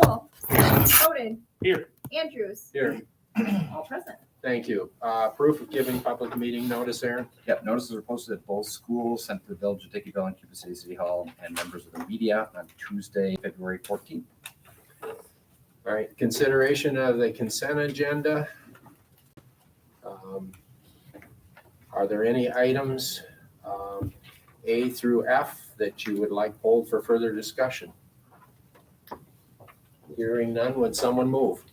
Poole. Bowden. Here. Andrews. Here. All present. Thank you. Proof of giving public meeting notice, Aaron? Yep, notices were posted at both schools, sent to the Village of Dickeyville and Cuba City Hall, and members of the media on Tuesday, February 14th. All right, consideration of the consent agenda. Are there any items, A through F, that you would like pulled for further discussion? Hearing none, would someone move?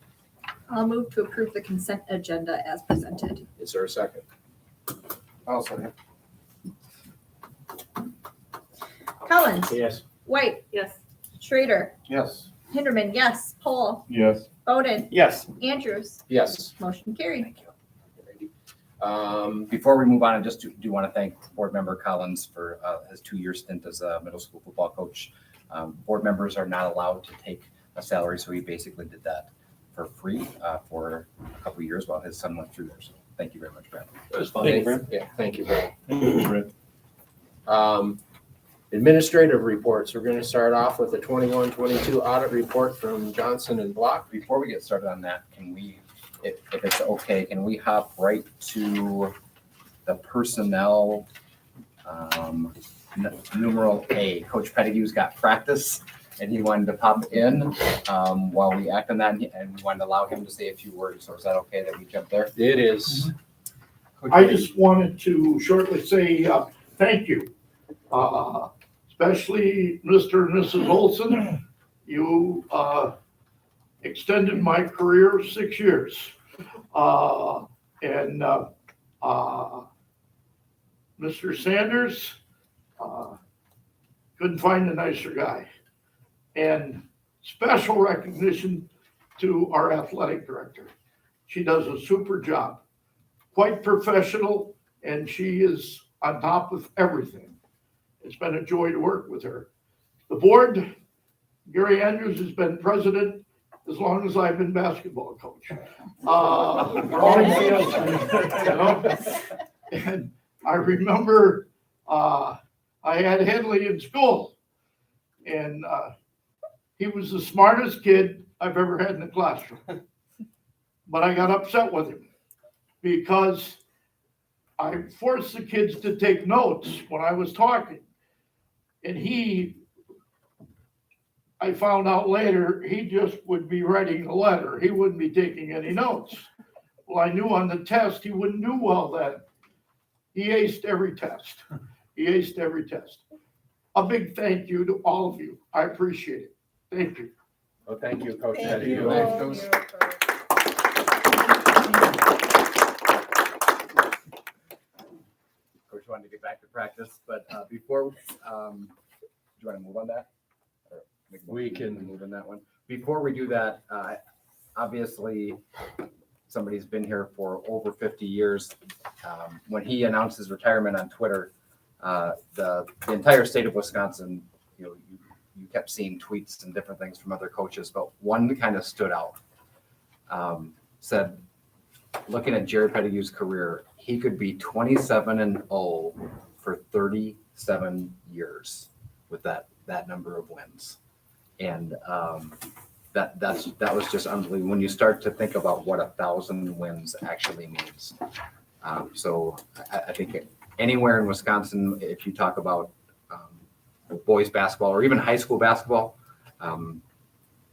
I'll move to approve the consent agenda as presented. Is there a second? I'll second. Collins. Yes. White. Yes. Schrader. Yes. Hinderman, yes. Poole. Yes. Bowden. Yes. Andrews. Yes. Motion carried. Before we move on, I just do want to thank Board Member Collins for his 2-year stint as a middle school football coach. Board members are not allowed to take a salary, so he basically did that for free for a couple of years while his son went through there. So thank you very much, Brad. Yeah, thank you, Brad. Administrative reports. We're going to start off with the 21-22 audit report from Johnson and Block. Before we get started on that, can we, if it's okay, can we hop right to the personnel numeral A? Coach Pettigrew's got practice and he wanted to pop in while we act on that, and we wanted to allow him to say a few words. So is that okay that we jump there? It is. Coach I Pettigrew. just wanted to shortly say thank you, especially Mr. and Mrs. Olson. You extended my career 6 years. And Mr. Sanders, couldn't find a nicer guy. And special recognition to our athletic director. She does a super job. Quite professional, and she is on top of everything. It's been a joy to work with her. The board, Gary Andrews has been president as long as I've been basketball coach. And I remember I had Henley in school, and he was the smartest kid I've ever had in the classroom. But I got upset with him because I forced the kids to take notes when I was talking. And I found out later, he just would be writing a letter. He wouldn't be taking any notes. Well, I knew on the test he wouldn't do well then. He aced every test. He aced every test. A big thank you to all of you. I appreciate it. Thank you. Well, thank you, Coach Thank Pettigrew. you. Those- Coach wanted to get back to practice, but before, do you want to move on that? Or make a We motion to can. move on that one. Before we do that, obviously, somebody's been here for over 50 years. When he announced his retirement on Twitter, the entire state of Wisconsin, you kept seeing tweets and different things from other coaches, but one kind of stood out. Said, looking at Jared Pettigrew's career, he could be 27-0 for 37 years with that number of wins. And that was just unbelievable when you start to think about what 1,000 wins actually means. So I think anywhere in Wisconsin, if you talk about boys basketball or even high school basketball,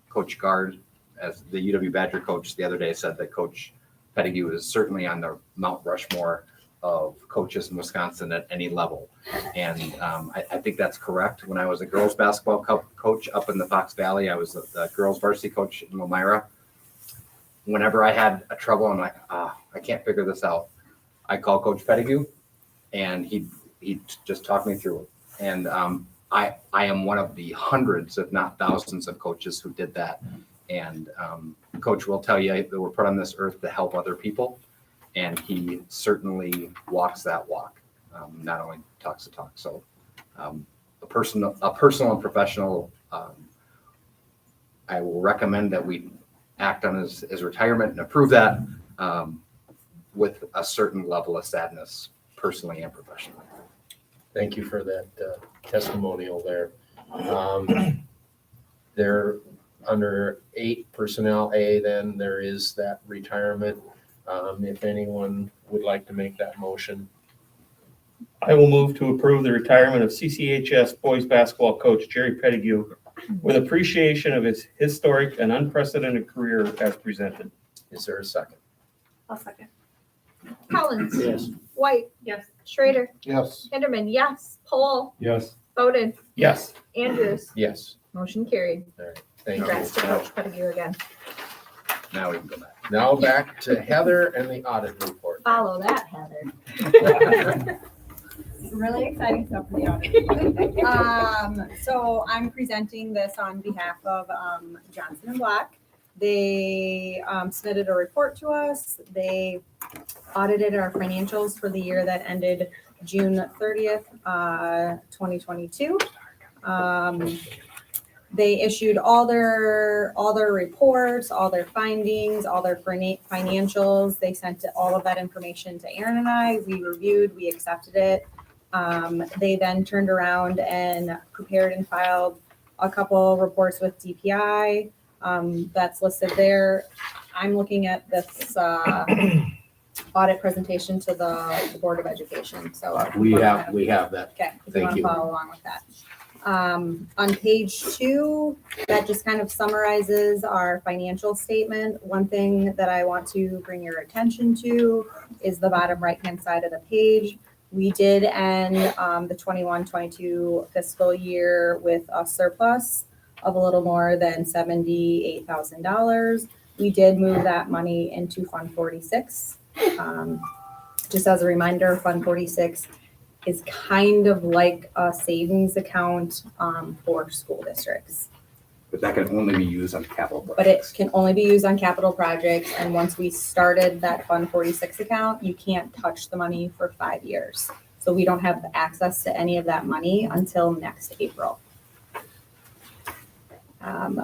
Coach Gard, as the UW Badger coach the other day, said that Coach Pettigrew is certainly on the Mount Rushmore of coaches in Wisconsin at any level. And I think that's correct. When I was a girls basketball coach up in the Fox Valley, I was the girls varsity coach in Elmira. Whenever I had a trouble, I'm like, I can't figure this out. I call Coach Pettigrew, and he just talked me through it. And I am one of the hundreds, if not thousands, of coaches who did that. And Coach will tell you that we're put on this earth to help other people. And he certainly walks that walk, not only talks the talk. So a personal and professional, I will recommend that we act on his retirement and approve that with a certain level of sadness, personally and professionally. Thank you for that testimonial there. There under 8 personnel A, then there is that retirement. If anyone would like to make that motion. I will move to approve the retirement of CCHS boys basketball coach Jerry Pettigrew with appreciation of his historic and unprecedented career as presented. Is there a second? I'll second. Collins. Yes. White. Yes. Schrader. Yes. Hinterman, yes. Poll. Yes. Bowden. Yes. Andrews. Yes, Motion carried. thank you. Congrats to Coach Pettigrew again. Now we can go back. Now back to Heather and the audit report. Follow that, Heather. Really exciting stuff for the audit. So I'm presenting this on behalf of Johnson and Black. They submitted a report to us. They audited our financials for the year that ended June 30th, 2022. They issued all their reports, all their findings, all their financials. They sent all of that information to Aaron and I. We reviewed, we accepted it. They then turned around and prepared and filed a couple reports with DPI. That's listed there. I'm looking at this audit presentation to the Board of Education. So We have that. Okay, if you Thank want to you. follow along with that. On page 2, that just kind of summarizes our financial statement. One thing that I want to bring your attention to is the bottom right-hand side of the page. We did end the 21-22 fiscal year with a surplus of a little more than $78,000. We did move that money into Fund 46. Just as a reminder, Fund 46 is kind of like a savings account for school districts. But that can only be used on capital But it projects. can only be used on capital projects, and once we started that Fund 46 account, you can't touch the money for 5 years. So we don't have access to any of that money until next April.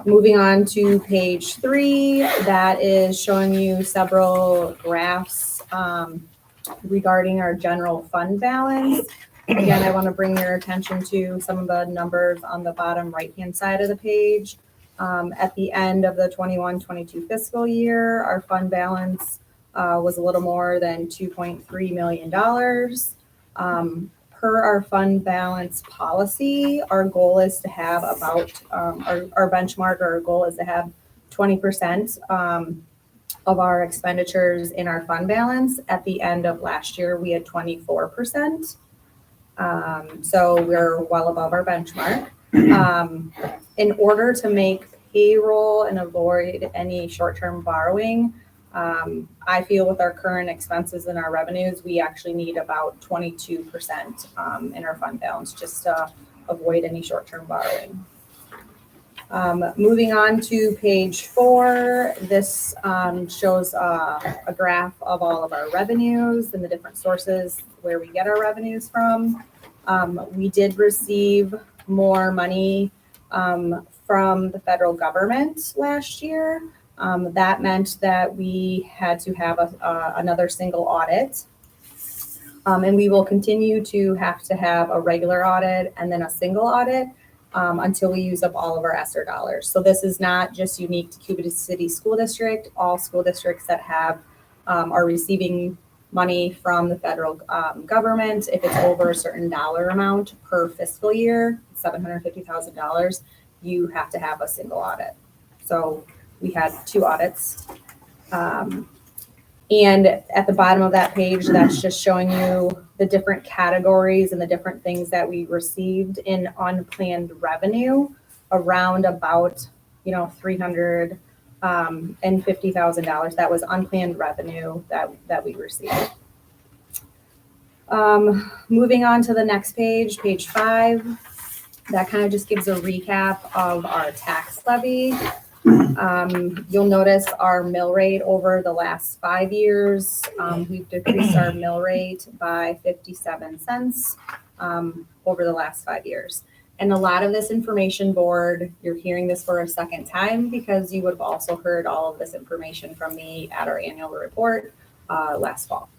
Moving on to page 3, that is showing you several graphs regarding our general fund balance. Again, I want to bring your attention to some of the numbers on the bottom right-hand side of the page. At the end of the 21-22 fiscal year, our fund balance was a little more than $2.3 million. Per our fund balance policy, our goal is to have about, our benchmark, or our goal is to have 20% of our expenditures in our fund balance. At the end of last year, we had 24%. So we're well above our benchmark. In order to make payroll and avoid any short-term borrowing, I feel with our current expenses and our revenues, we actually need about 22% in our fund balance just to avoid any short-term borrowing. Moving on to page 4, this shows a graph of all of our revenues and the different sources where we get our revenues from. We did receive more money from the federal government last year. That meant that we had to have another single audit. And we will continue to have a regular audit and then a single audit until we use up all of our ESSER dollars. So this is not just unique to Cuba City School District. All school districts that are receiving money from the federal government, if it's over a certain dollar amount per fiscal year, $750,000, you have to have a single audit. So we had 2 audits. And at the bottom of that page, that's just showing you the different categories and the different things that we received in unplanned revenue, around about, $350,000. That was unplanned revenue that we received. Moving on to the next page, page 5, that kind of just gives a recap of our tax levy. You'll notice our mill rate over the last 5 years. We've decreased our mill rate by 57 cents over the last 5 years. And a lot of this information board, you're hearing this for a second time because you would have also heard all of this information from me at our annual report last fall.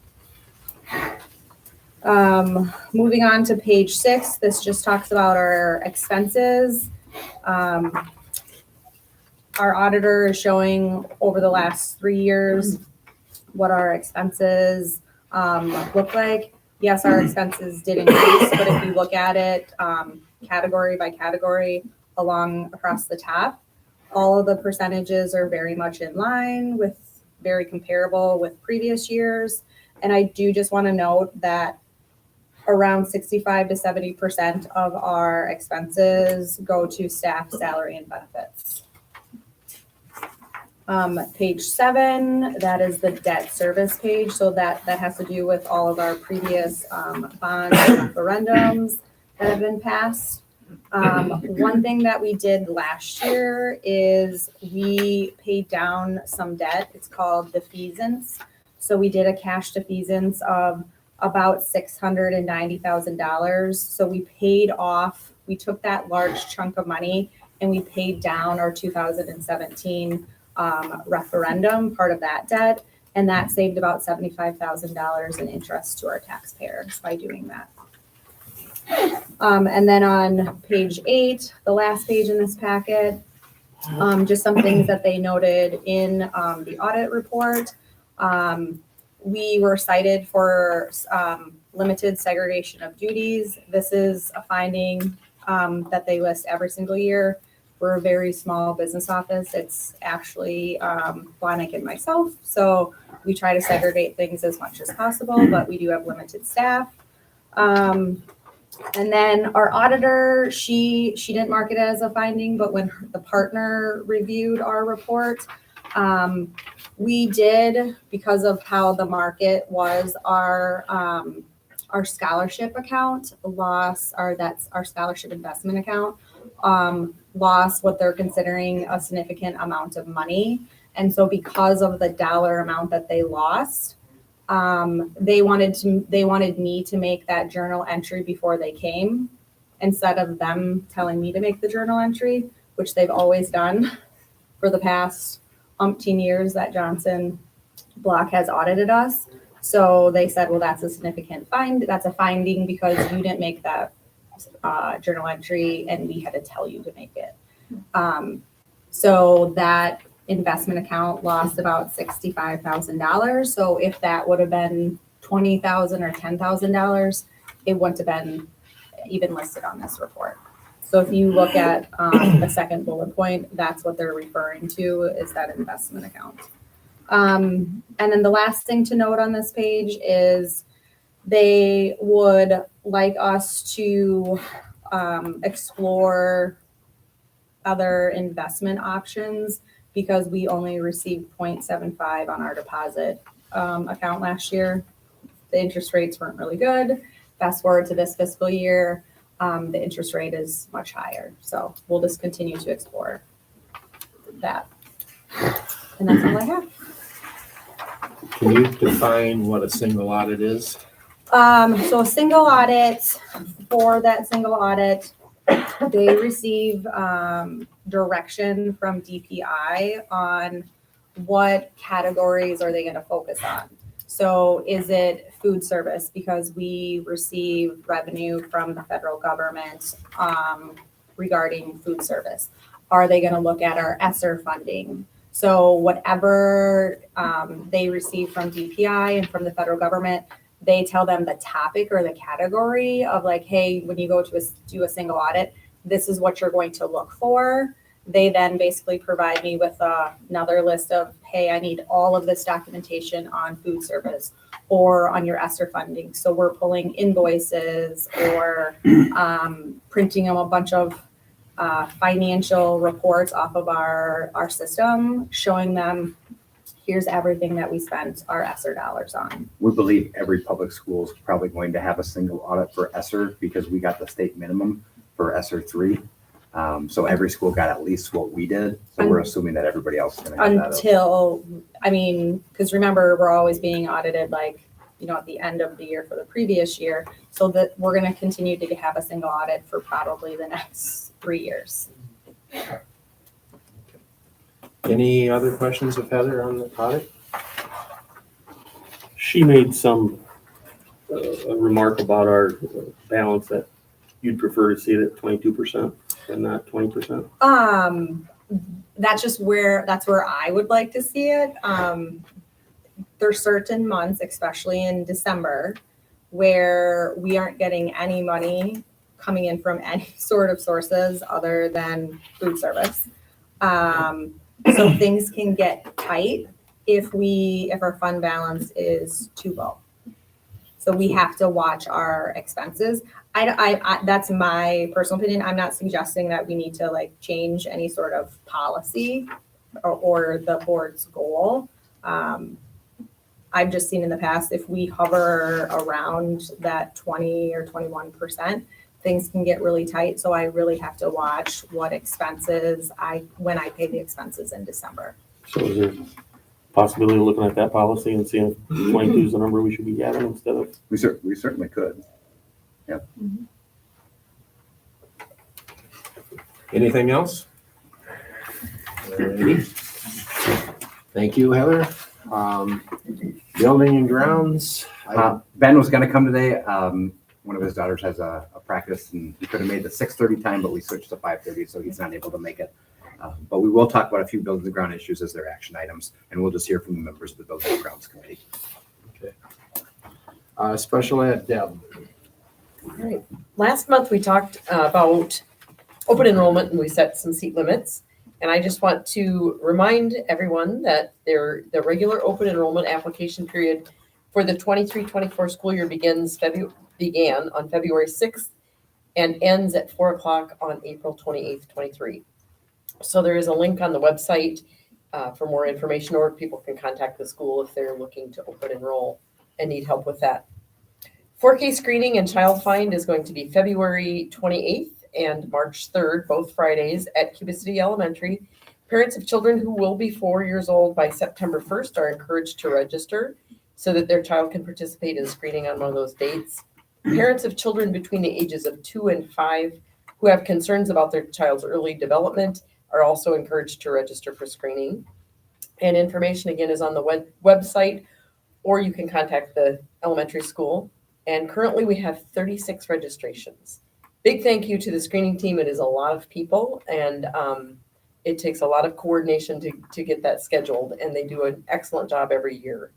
Moving on to page 6, this just talks about our expenses. our auditor is showing over the last 3 years what our expenses look like. Yes, our expenses did increase, but if you look at it category by category across the top, all of the percentages are very much in line with, very comparable with previous years. And I do just want to note that around 65 to 70% of our expenses go to staff salary and benefits. Page 7, that is the debt service page. So that has to do with all of our previous bonds and referendums that have been passed. One thing that we did last year is we paid down some debt. It's called defeasance. So we did a cash defeasance of about $690,000. So we took that large chunk of money and we paid down our 2017 referendum, part of that debt. And that saved about $75,000 in interest to our taxpayers by doing that. And then on page 8, the last page in this packet, just some things that they noted in the audit report. We were cited for limited segregation of duties. This is a finding that they list every single year. We're a very small business office. It's actually Blahnik and myself. So we try to segregate things as much as possible, but we do have limited staff. And then our auditor, she didn't mark it as a finding, but when the partner reviewed our report, we did, because of how the market was, our scholarship account lost, or that's our scholarship investment account, lost what they're considering a significant amount of money. And so because of the dollar amount that they lost, they wanted me to make that journal entry before they came, instead of them telling me to make the journal entry, which they've always done for the past umpteen years that Johnson Block has audited us. So they said, well, that's a significant that's a finding because you didn't make that journal entry and we had to tell you to make it. So that investment account lost about $65,000. So if that would have been $20,000 or $10,000, it wouldn't have been even listed on this report. So if you look at the second bullet point, that's what they're referring to, is that investment account. And then the last thing to note on this page is they would like us to explore other investment options because we only received 0.75 on our deposit account last year. The interest rates weren't really good. Fast forward to this fiscal year, the interest rate is much higher. So we'll just continue to explore that. And that's all I have. Can you define what a single audit is? So a single audit, for that single audit, they receive direction from DPI on what categories are they going to focus on. So is it food service, because we receive revenue from the federal government regarding food service? Are they going to look at our ESSER funding? So whatever they receive from DPI and from the federal government, they tell them the topic or the category of like, hey, when you go to do a single audit, this is what you're going to look for. They then basically provide me with another list of, hey, I need all of this documentation on food service or on your ESSER funding. So we're pulling invoices or printing them a bunch of financial reports off of our system, showing them here's everything that we spent our ESSER dollars on. We believe every public school is probably going to have a single audit for ESSER because we got the state minimum for ESSER 3. So every school got at least what we did. So we're assuming that everybody else is going to have that. Until, I mean, because remember, we're always being audited like, you know, at the end of the year for the previous year. So that we're going to continue to have a single audit for probably the next 3 years. Any other questions of Heather on the audit? She made some a remark about our balance that you'd prefer to see it at 22% and not 20%. that's where I would like to see it. There's certain months, especially in December, where we aren't getting any money coming in from any sort of sources other than food service. So things can get tight if our fund balance is too low. So we have to watch our expenses. I that's my personal opinion. I'm not suggesting that we need to like change any sort of policy or the board's goal. I've just seen in the past, if we hover around that 20 or 21%, things can get really tight. So I really have to watch what expenses when I pay the expenses in December. So is there possibility of looking at that policy and seeing if 22 is the number we should be having instead of? We certainly could. Anything else? Alrighty. Thank you, Heather. Building and grounds. Ben was gonna come today. One of his daughters has a practice and he could have made the 6:30 time, but we switched to 5:30, so he's not able to make it. But we will talk about a few buildings and ground issues as their action items, and we'll just hear from the members of the Buildings and Grounds Committee. Okay. Special ed, Deb. All right. Last month, we talked about open enrollment and we set some seat limits. And I just want to remind everyone that the regular open enrollment application period for the 23-24 school year began on February 6th and ends at 4:00 on April 28th, 23. So there is a link on the website for more information, or people can contact the school if they're looking to open enroll and need help with that. 4K screening and child find is going to be February 28th and March 3rd, both Fridays at Cuba City Elementary. Parents of children who will be 4 years old by September 1st are encouraged to register so that their child can participate in screening on one of those dates. Parents of children between the ages of 2 and 5 who have concerns about their child's early development are also encouraged to register for screening. And information again is on the website, or you can contact the elementary school. And currently we have 36 registrations. Big thank you to the screening team. It is a lot of people, and it takes a lot of coordination to get that scheduled, and they do an excellent job every year.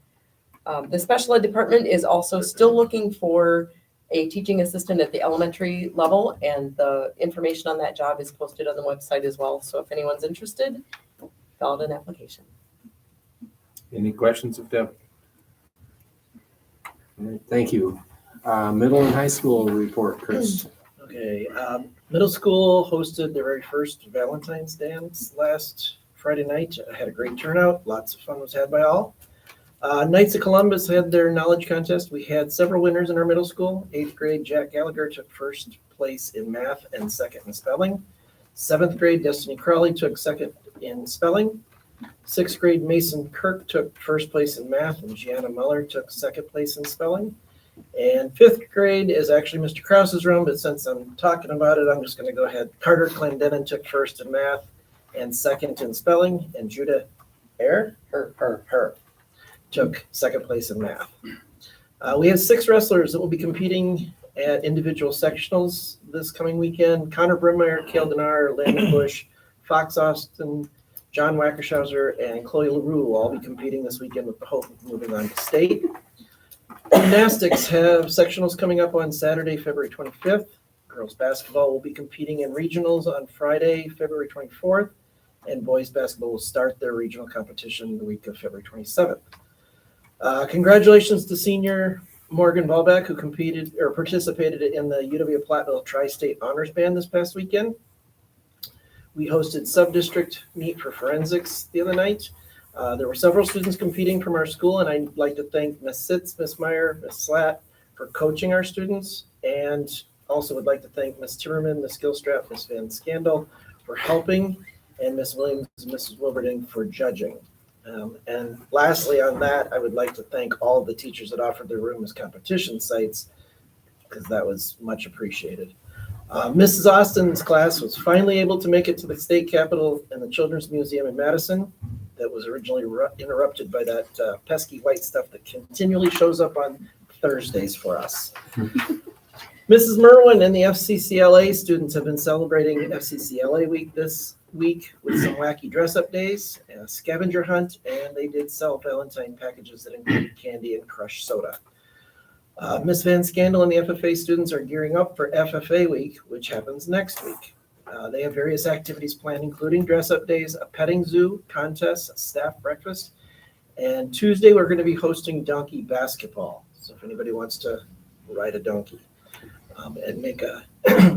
The special ed department is also still looking for a teaching assistant at the elementary level, and the information on that job is posted on the website as well. So if anyone's interested, fill out an application. Any questions of Deb? All right, thank you. Middle and high school report, Chris. Okay, middle school hosted their very first Valentine's dance last Friday night. I had a great turnout. Lots of fun was had by all. Knights of Columbus had their knowledge contest. We had several winners in our middle school. 8th grade, Jack Gallagher took first place in math and second in spelling. 7th grade, Destiny Crawley took second in spelling. 6th grade, Mason Kirk took first place in math, and Gianna Muller took second place in spelling. And 5th grade is actually Mr. Krause's room, but since I'm talking about it, I'm just going to go ahead. Carter Clendenin took first in math and second in spelling, and Judah Her took second place in math. We have 6 wrestlers that will be competing at individual sectionals this coming weekend. Connor Brimmeyer, Kale Denar, Landon Bush, Fox Austin, John Wackershauser, and Chloe LaRue will all be competing this weekend with the hope of moving on to state. Gymnastics have sectionals coming up on Saturday, February 25th. Girls basketball will be competing in regionals on Friday, February 24th. And boys basketball will start their regional competition the week of February 27th. Congratulations to senior Morgan Ballback, who participated in the UW-Platteville Tri-State Honors Band this past weekend. We hosted sub-district meet for forensics the other night. There were several students competing from our school, and I'd like to thank Ms. Sitz, Ms. Meyer, Ms. Slatt for coaching our students, and also would like to thank Ms. Timmerman, Ms. Gilstrap, Ms. Van Scandal for helping, and Ms. Williams and Mrs. Wilberding for judging. And lastly on that, I would like to thank all of the teachers that offered their room as competition sites, because that was much appreciated. Mrs. Austin's class was finally able to make it to the state capitol and the Children's Museum in Madison. That was originally interrupted by that pesky white stuff that continually shows up on Thursdays for us. Mrs. Merwin and the FCCLA students have been celebrating FCCLA week this week with some wacky dress-up days, a scavenger hunt, and they did sell Valentine packages that included candy and crushed soda. Miss Van Scandal and the FFA students are gearing up for FFA week, which happens next week. They have various activities planned, including dress-up days, a petting zoo contest, a staff breakfast, and Tuesday we're going to be hosting donkey basketball. So if anybody wants to ride a donkey and make a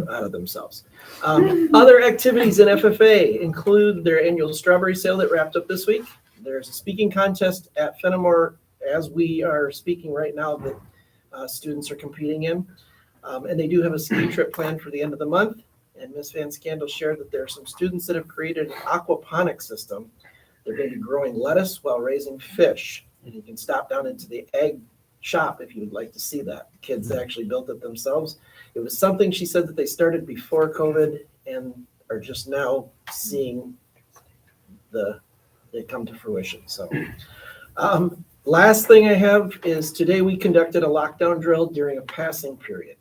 out of themselves. Other activities in FFA include their annual strawberry sale that wrapped up this week. There's a speaking contest at Fenimore as we are speaking right now that students are competing in. And they do have a ski trip planned for the end of the month. And Ms. Van Scandal shared that there are some students that have created an aquaponic system. They're going to be growing lettuce while raising fish. And you can stop down into the egg shop if you would like to see that. The kids actually built it themselves. It was something she said that they started before COVID and are just now seeing it come to fruition. So last thing I have is today we conducted a lockdown drill during a passing period.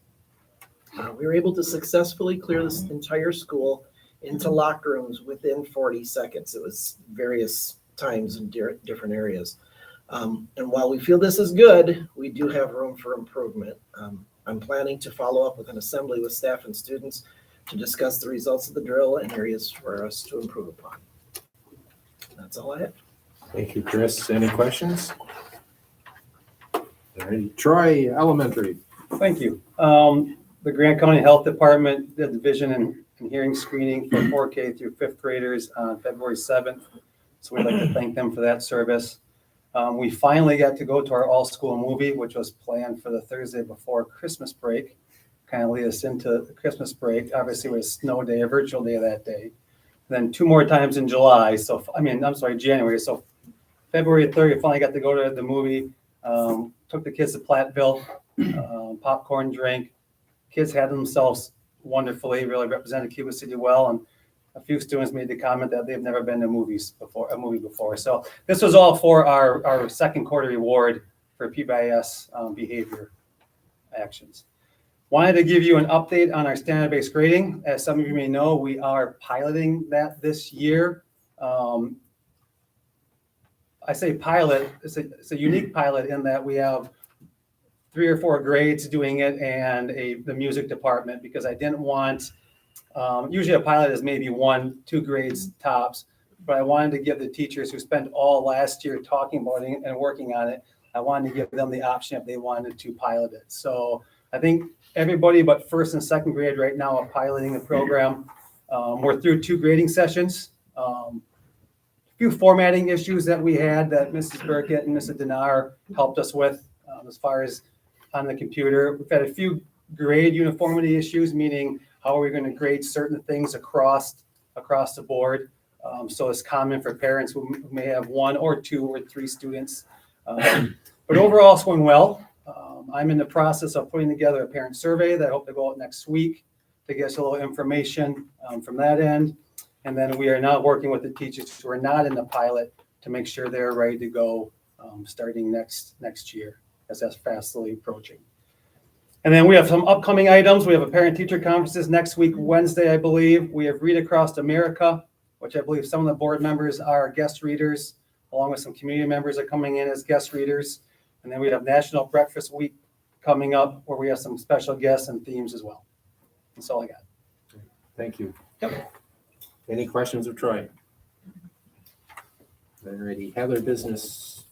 We were able to successfully clear this entire school into locked rooms within 40 seconds. It was various times in different areas. And while we feel this is good, we do have room for improvement. I'm planning to follow up with an assembly with staff and students to discuss the results of the drill and areas for us to improve upon. That's all I have. Thank you, Chris. Any questions? All right, Troy Elementary. Thank you. The Grant County Health Department did the vision and hearing screening for 4K through 5th graders on February 7th. So we'd like to thank them for that service. We finally got to go to our all-school movie, which was planned for the Thursday before Christmas break. Kind of lead us into the Christmas break. Obviously, it was a snow day, a virtual day that day. Then 2 more times in July. January. So February 3rd, we finally got to go to the movie. Took the kids to Platteville, popcorn, drink. Kids had themselves wonderfully, really represented Cuba City well. And a few students made the comment that they've never been to a movie before. So this was all for our second quarter reward for PBIS behavior actions. Wanted to give you an update on our standard-based grading. As some of you may know, we are piloting that this year. I say pilot, it's a unique pilot in that we have 3 or 4 grades doing it and the music department, because I didn't want, usually a pilot is maybe 1-2 grades tops, but I wanted to give the teachers who spent all last year talking about it and working on it, I wanted to give them the option if they wanted to pilot it. So I think everybody but 1st and 2nd grade right now are piloting the program. We're through 2 grading sessions. A few formatting issues that we had that Mrs. Burkett and Mrs. Dinar helped us with as far as on the computer. We've had a few grade uniformity issues, meaning how are we going to grade certain things across the board. So it's common for parents who may have 1 or 2 or 3 students. But overall, it's going well. I'm in the process of putting together a parent survey that I hope to go out next week to get us a little information from that end. And then we are now working with the teachers who are not in the pilot to make sure they're ready to go starting next year, as that's fastly approaching. And then we have some upcoming items. We have a parent-teacher conferences next week, Wednesday, I believe. We have Read Across America, which I believe some of the board members are guest readers, along with some community members are coming in as guest readers. And then we have National Breakfast Week coming up, where we have some special guests and themes as well. That's all I got. Thank you. Yep. Any questions of Troy? Alrighty, Heather, business.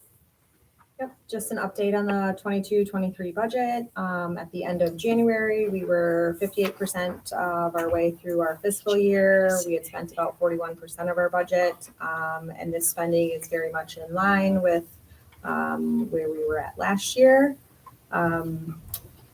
Yep, just an update on the 22-23 budget. At the end of January, we were 58% of our way through our fiscal year. We had spent about 41% of our budget, and this spending is very much in line with where we were at last year.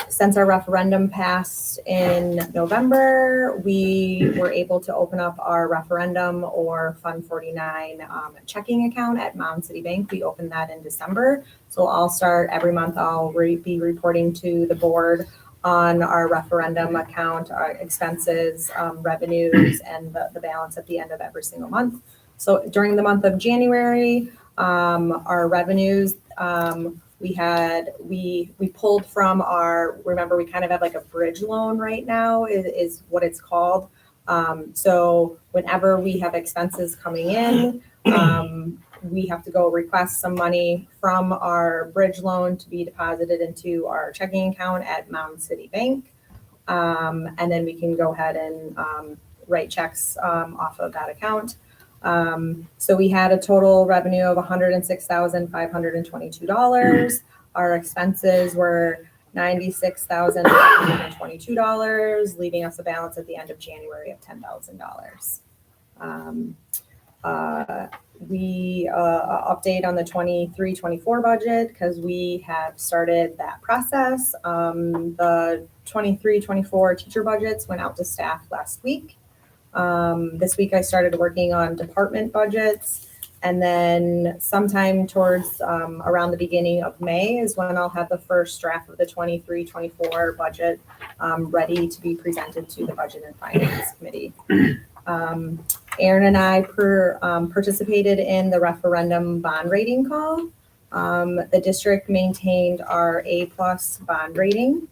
Since our referendum passed in November, we were able to open up our referendum or Fund 49 checking account at Mound City Bank. We opened that in December. So I'll start every month. I'll be reporting to the board on our referendum account, our expenses, revenues, and the balance at the end of every single month. So during the month of January, our revenues we pulled from remember, we kind of have like a bridge loan right now is what it's called. So whenever we have expenses coming in, we have to go request some money from our bridge loan to be deposited into our checking account at Mound City Bank. And then we can go ahead and write checks off of that account. So we had a total revenue of $106,522. Our expenses were $96,522, leaving us a balance at the end of January of $10,000. We update on the 23-24 budget because we have started that process. The 23-24 teacher budgets went out to staff last week. This week I started working on department budgets, and then sometime towards around the beginning of May is when I'll have the first draft of the 23-24 budget ready to be presented to the Budget and Finance Committee. Aaron and I participated in the referendum bond rating call. The district maintained our A+ bond rating.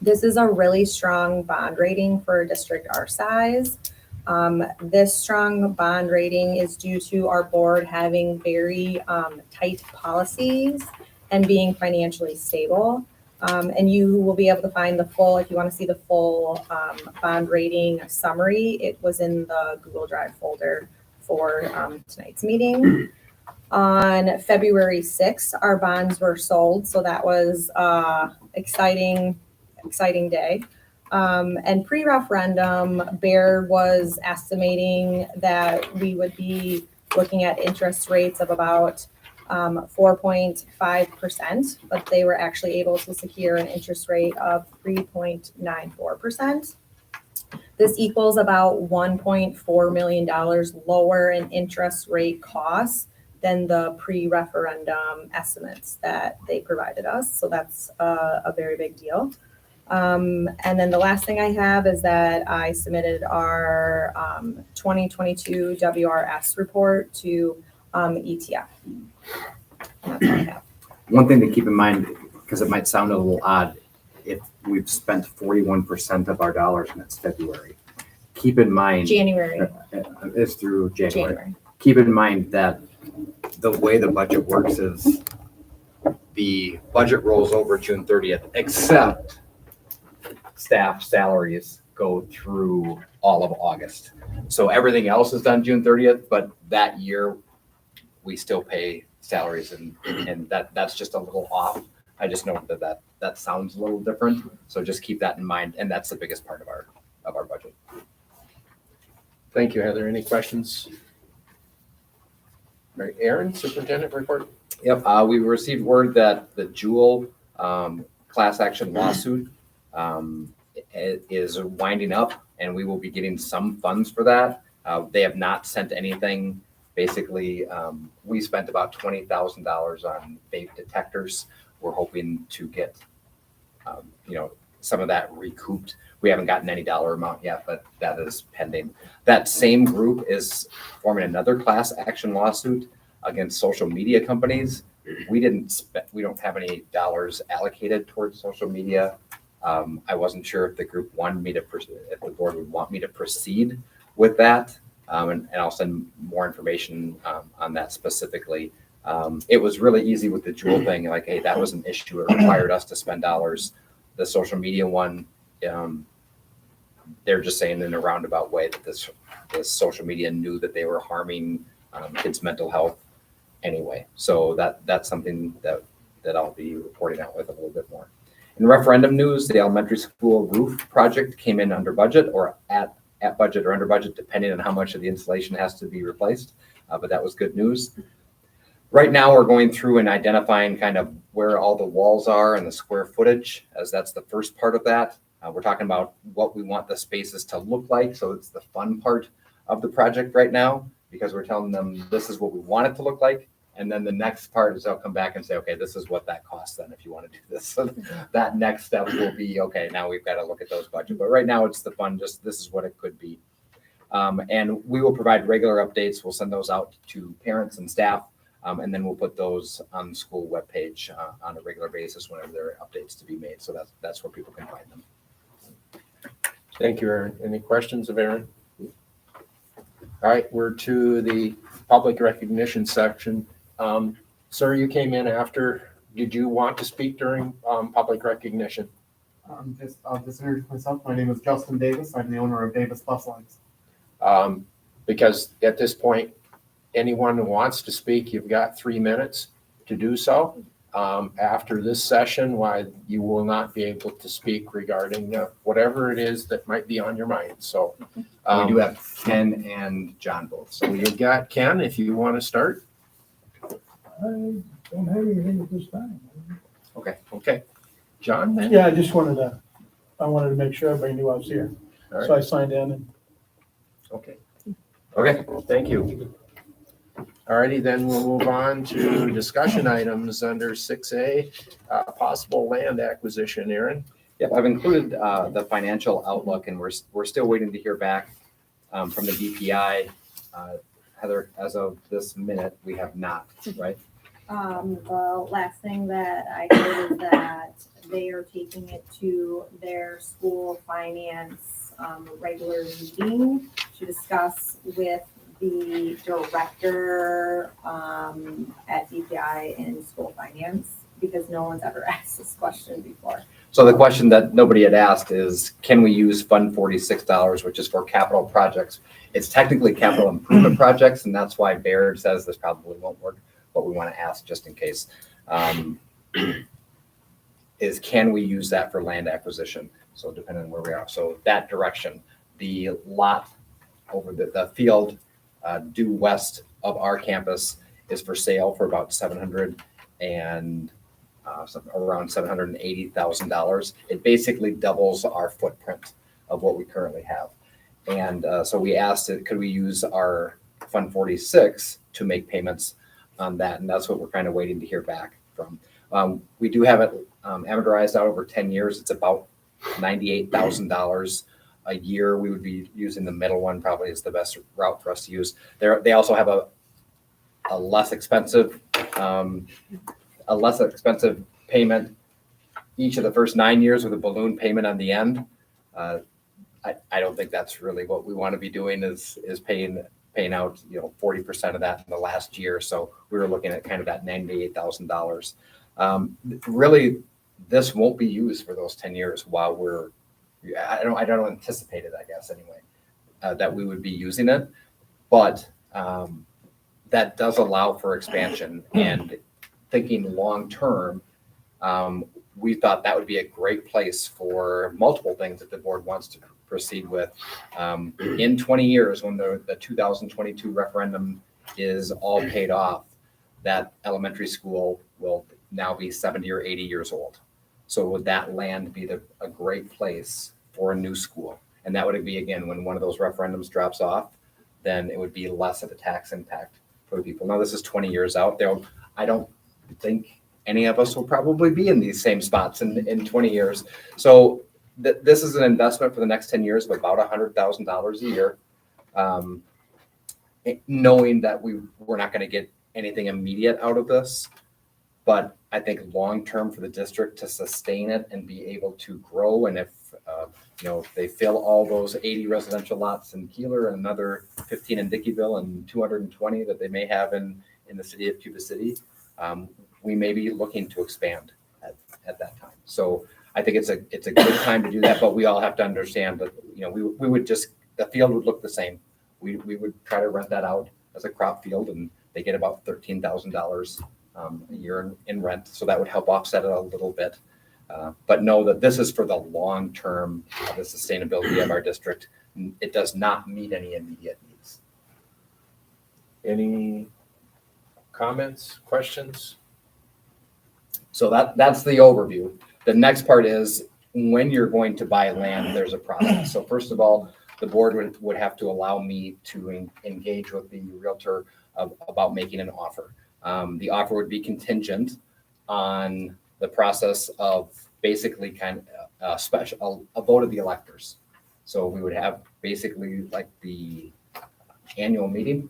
This is a really strong bond rating for a district our size. This strong bond rating is due to our board having very tight policies and being financially stable. And you will be able to find the full, if you want to see the full bond rating summary, it was in the Google Drive folder for tonight's meeting. On February 6th, our bonds were sold, so that was exciting day. And pre-referendum, Bear was estimating that we would be looking at interest rates of about 4.5%, but they were actually able to secure an interest rate of 3.94%. This equals about $1.4 million lower in interest rate costs than the pre-referendum estimates that they provided us. So that's a very big deal. And then the last thing I have is that I submitted our 2022 WRS report to ETF. And that's all I have. One thing to keep in mind, because it might sound a little odd, if we've spent 41% of our dollars and it's February, keep in mind. January. It's through January. Keep in mind that the way the budget works is The budget rolls over June 30th, except staff salaries go through all of August. So everything else is done June 30th, but that year we still pay salaries and that's just a little off. I just know that sounds a little different. So just keep that in mind. And that's the biggest part of our budget. Thank you, Heather. Any questions? All right, Aaron, superintendent report. Yep, we received word that the Jewel class action lawsuit is winding up, and we will be getting some funds for that. They have not sent anything. Basically, we spent about $20,000 on vape detectors. We're hoping to get, some of that recouped. We haven't gotten any dollar amount yet, but that is pending. That same group is forming another class action lawsuit against social media companies. We don't have any dollars allocated towards social media. I wasn't sure if the group wanted me if the board would want me to proceed with that. And I'll send more information on that specifically. It was really easy with the Jewel thing. Like, hey, that was an issue. It required us to spend dollars. The social media one, they're just saying in a roundabout way that this social media knew that they were harming kids' mental health anyway. So that's something that I'll be reporting out with a little bit more. In referendum news, the elementary school roof project came in under budget or at budget or under budget, depending on how much of the installation has to be replaced. But that was good news. Right now, we're going through and identifying kind of where all the walls are and the square footage, as that's the first part of that. We're talking about what we want the spaces to look like. So it's the fun part of the project right now, because we're telling them this is what we want it to look like. And then the next part is they'll come back and say, okay, this is what that costs then if you want to do this. So that next step will be, okay, now we've got to look at those budgets. But right now it's the fun, just this is what it could be. And we will provide regular updates. We'll send those out to parents and staff And then we'll put those on the school webpage on a regular basis whenever there are updates to be made. So that's where people can find them. Thank you, Aaron. Any questions of Aaron? All right, we're to the public recognition section. Sir, you came in after. Did you want to speak during public recognition? I'll just introduce myself. My name is Justin Davis. I'm the owner of Davis Bus Lines. Because at this point, anyone who wants to speak, you've got 3 minutes to do so. After this session, why you will not be able to speak regarding whatever it is that might be on your mind. So We do have Ken and John both. so you've got Ken, if you want to start. I don't have anything at this time. Okay. John, then? Yeah, I wanted to make sure everybody knew I was here. All So I signed in and Okay, thank you. Alrighty, then we'll move on to discussion items under 6A, possible land acquisition. Aaron? Yep, I've included the financial outlook, and we're still waiting to hear back from the DPI. Heather, as of this minute, we have not, right? The last thing that I heard is that they are taking it to their school finance regular meeting to discuss with the director at DPI in school finance, because no one's ever asked this question before. So the question that nobody had asked is, can we use Fund 46 dollars, which is for capital projects? It's technically capital improvement projects, and that's why Baird says this probably won't work. But we want to ask just in case, is can we use that for land acquisition? So depending on where we are. So that direction, the lot over the field due west of our campus is for sale for about around $780,000. It basically doubles our footprint of what we currently have. And so we asked it, could we use our Fund 46 to make payments on that? And that's what we're kind of waiting to hear back from. We do have it amortized out over 10 years. It's about $98,000 a year. We would be using the middle one, probably is the best route for us to use. They also have a less expensive payment each of the first 9 years with a balloon payment on the end. I don't think that's really what we want to be doing is paying out 40% of that in the last year. So we were looking at kind of that $98,000. Really, this won't be used for those 10 years while I don't anticipate it, I guess, anyway, that we would be using it. But that does allow for expansion, and thinking long-term, we thought that would be a great place for multiple things that the board wants to proceed with. In 20 years, when the 2022 referendum is all paid off, that elementary school will now be 70 or 80 years old. So would that land be a great place for a new school? And that would be, again, when one of those referendums drops off, then it would be less of a tax impact for the people. Now, this is 20 years out there. I don't think any of us will probably be in these same spots in 20 years. So this is an investment for the next 10 years of about $100,000 a year, knowing that we're not going to get anything immediate out of this. But I think long-term for the district to sustain it and be able to grow, and if they fill all those 80 residential lots in Keeler and another 15 in Dickeyville and 220 that they may have in the city of Cuba City, we may be looking to expand at that time. So I think it's a good time to do that, but we all have to understand that we would the field would look the same. We would try to rent that out as a crop field, and they get about $13,000 a year in rent, so that would help offset it a little bit. But know that this is for the long term of the sustainability of our district. It does not meet any immediate needs. Any comments, questions? So that's the overview. The next part is when you're going to buy land, there's a process. So first of all, the board would have to allow me to engage with the realtor about making an offer. The offer would be contingent on the process of basically kind of a vote of the electors. So we would have basically like the annual meeting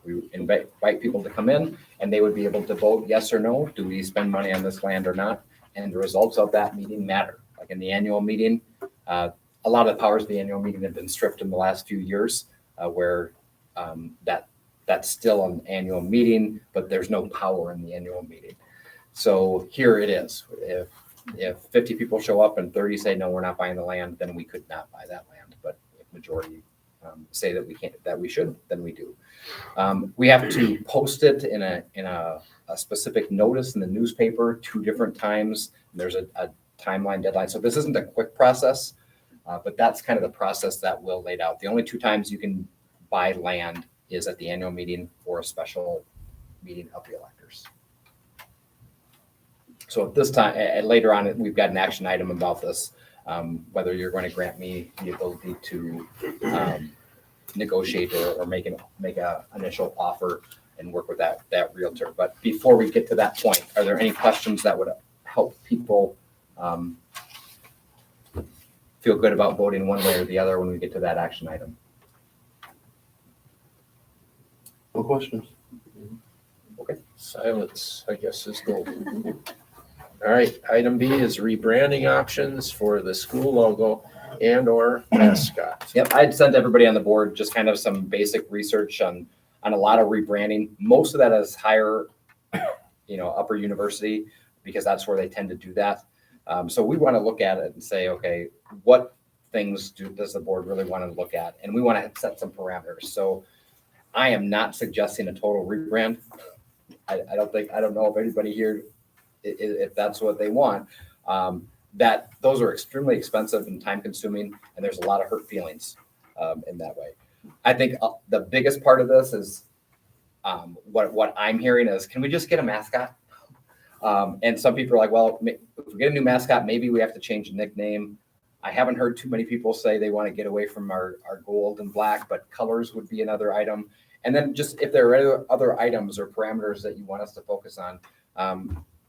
We invite people to come in and they would be able to vote yes or no. Do we spend money on this land or not? And the results of that meeting matter. Like in the annual meeting, a lot of the powers of the annual meeting have been stripped in the last few years, where that's still an annual meeting, but there's no power in the annual meeting. So here it is. If 50 people show up and 30 say, no, we're not buying the land, then we could not buy that land. But if majority say that we can't, that we should, then we do. We have to post it in a specific notice in the newspaper 2 different times. There's a timeline deadline. So this isn't a quick process, but that's kind of the process that Will laid out. The only 2 times you can buy land is at the annual meeting or a special meeting of the electors. So at this time, later on, we've got an action item about this, whether you're going to grant me the ability to negotiate or make an initial offer and work with that realtor. But before we get to that point, are there any questions that would help people feel good about voting one way or the other when we get to that action item? No questions. Okay, silence, I guess, is golden. All right, item B is rebranding options for the school logo and or mascot. Yep, I had sent everybody on the board just kind of some basic research on a lot of rebranding. Most of that is higher, upper university, because that's where they tend to do that. So we want to look at it and say, okay, what things does the board really want to look at? And we want to set some parameters. So I am not suggesting a total rebrand. I don't know if anybody here, if that's what they want. That those are extremely expensive and time consuming, and there's a lot of hurt feelings in that way. I think the biggest part of this is what I'm hearing is, can we just get a mascot? And some people are like, well, if we get a new mascot, maybe we have to change the nickname. I haven't heard too many people say they want to get away from our gold and black, but colors would be another item. And then just if there are other items or parameters that you want us to focus on,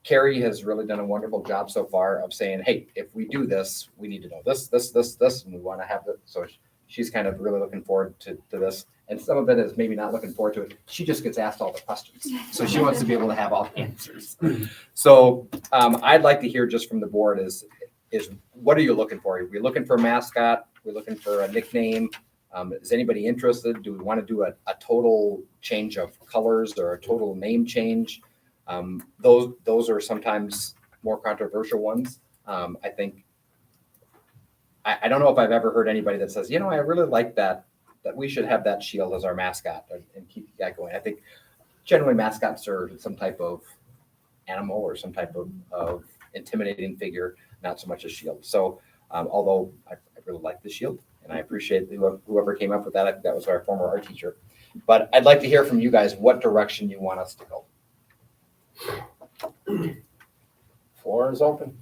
Carrie has really done a wonderful job so far of saying, hey, if we do this, we need to know this, and we want to have it. So she's kind of really looking forward to this. And some of it is maybe not looking forward to it. She just gets asked all the questions. So she wants to be able to have all the answers. So I'd like to hear just from the board is what are you looking for? Are we looking for a mascot? We're looking for a nickname. Is anybody interested? Do we want to do a total change of colors or a total name change? Those are sometimes more controversial ones. I think, I don't know if I've ever heard anybody that says, I really like that we should have that shield as our mascot and keep that going. I think generally mascots are some type of animal or some type of intimidating figure, not so much a shield. So although I really like the shield and I appreciate whoever came up with that, I think that was our former art teacher. But I'd like to hear from you guys what direction you want us to go. Floor is open.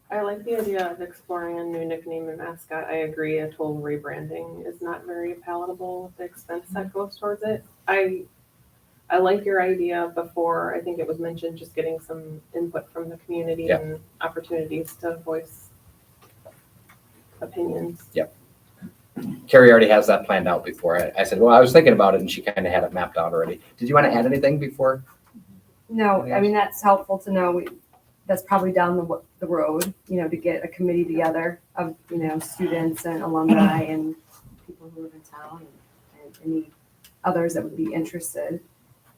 I like the idea of exploring a new nickname and mascot. I agree, a total rebranding is not very palatable with the expense that goes towards it. I like your idea before, I think it was mentioned, just getting some input from the community and opportunities to voice opinions. Yep. Carrie already has that planned out before. I said, well, I was thinking about it, and she kind of had it mapped out already. Did you want to add anything before? No, I mean, that's helpful to know. That's probably down the road, to get a committee together of, students and alumni and people who live in town and any others that would be interested.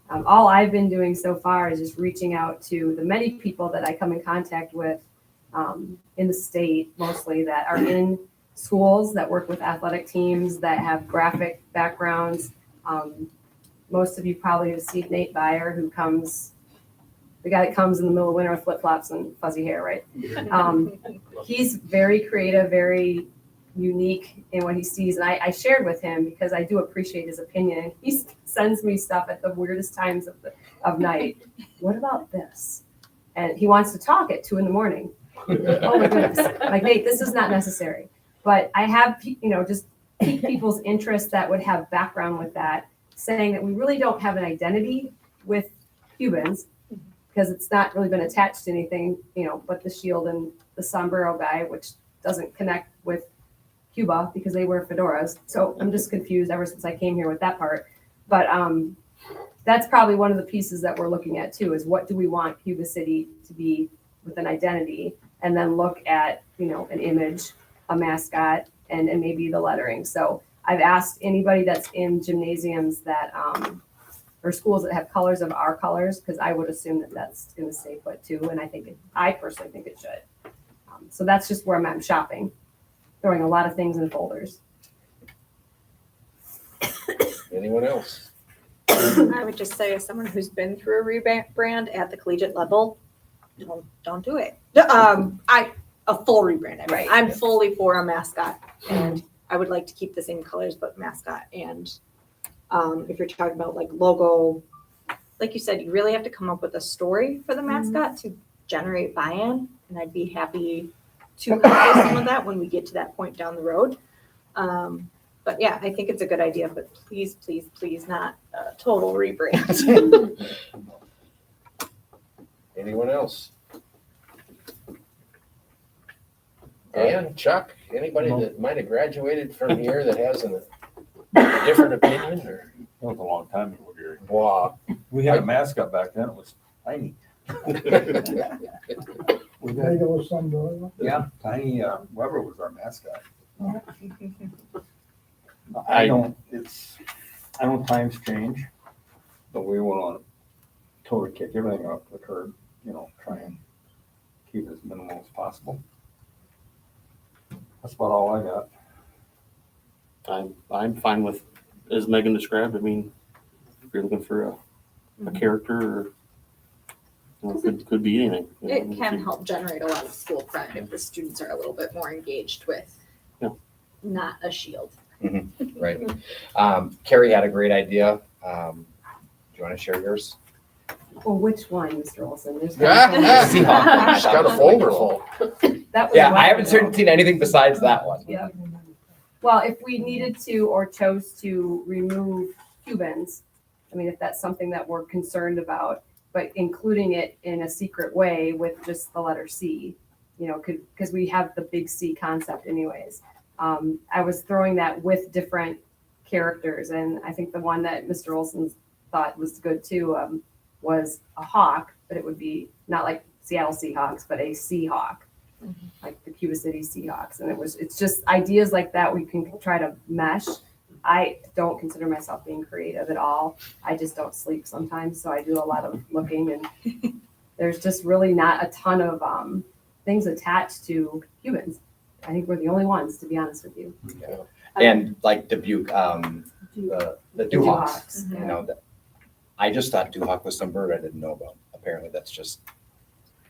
All I've been doing so far is just reaching out to the many people that I come in contact with in the state, mostly that are in schools that work with athletic teams that have graphic backgrounds. Most of you probably have seen Nate Byer, the guy that comes in the middle of winter with flip-flops and fuzzy hair, right? He's very creative, very unique in what he sees. And I shared with him because I do appreciate his opinion. He sends me stuff at the weirdest times of night. What about this? And he wants to talk at 2 a.m. Oh my goodness. Like, Nate, this is not necessary. But I have, just pique people's interest that would have background with that, saying that we really don't have an identity with Cubans because it's not really been attached to anything, but the shield and the sombrero guy, which doesn't connect with Cuba because they wear fedoras. So I'm just confused ever since I came here with that part. But that's probably one of the pieces that we're looking at too, is what do we want Cuba City to be with an identity? And then look at, an image, a mascot, and maybe the lettering. So I've asked anybody that's in gymnasiums that, or schools that have colors of our colors, because I would assume that that's going to stay put too. And I personally think it should. So that's just where I'm shopping, throwing a lot of things in folders. Anyone else? I would just say, as someone who's been through a rebrand at the collegiate level, don't do it. A full rebrand. I mean, Right. I'm fully for a mascot, and I would like to keep the same colors, but mascot. And if you're talking about like logo, like you said, you really have to come up with a story for the mascot to generate buy-in, and I'd be happy to include some of that when we get to that point down the road. But yeah, I think it's a good idea, but please, please, please not a total rebrand. Anyone else? Dan, Chuck, anybody that might have graduated from here that has a different opinion or? That was a long time ago, Gary. Wow. We had a mascot back then, it was tiny. Tomato sunburn. Yeah, Tiny Weber was our mascot. I- I know times change, but we want to totally kick everything up the curb, try and keep it as minimal as possible. That's about all I got. I'm fine with, as Megan described, I mean, if you're looking for a character or, could be anything. It can help generate a lot of school pride if the students are a little bit more engaged with not a shield. Right. Carrie had a great idea. Do you want to share yours? Well, which one, Mr. Olson? There's Seahawk. She's got a folder full. That was Yeah, one I of haven't them. seen anything besides that one. Yeah. Well, if we needed to or chose to remove Cubans, I mean, if that's something that we're concerned about, but including it in a secret way with just the letter C, because we have the big C concept anyways. I was throwing that with different characters, and I think the one that Mr. Olson thought was good too was a hawk, but it would be not like Seattle Seahawks, but a Seahawk, like the Cuba City Seahawks. And it's just ideas like that we can try to mesh. I don't consider myself being creative at all. I just don't sleep sometimes, so I do a lot of looking, and there's just really not a ton of things attached to Cubans. I think we're the only ones, to be honest with you. And like Dubuque, the Duhawks, Duhawks, that I just thought Duhawk was some bird I didn't know about. Apparently that's just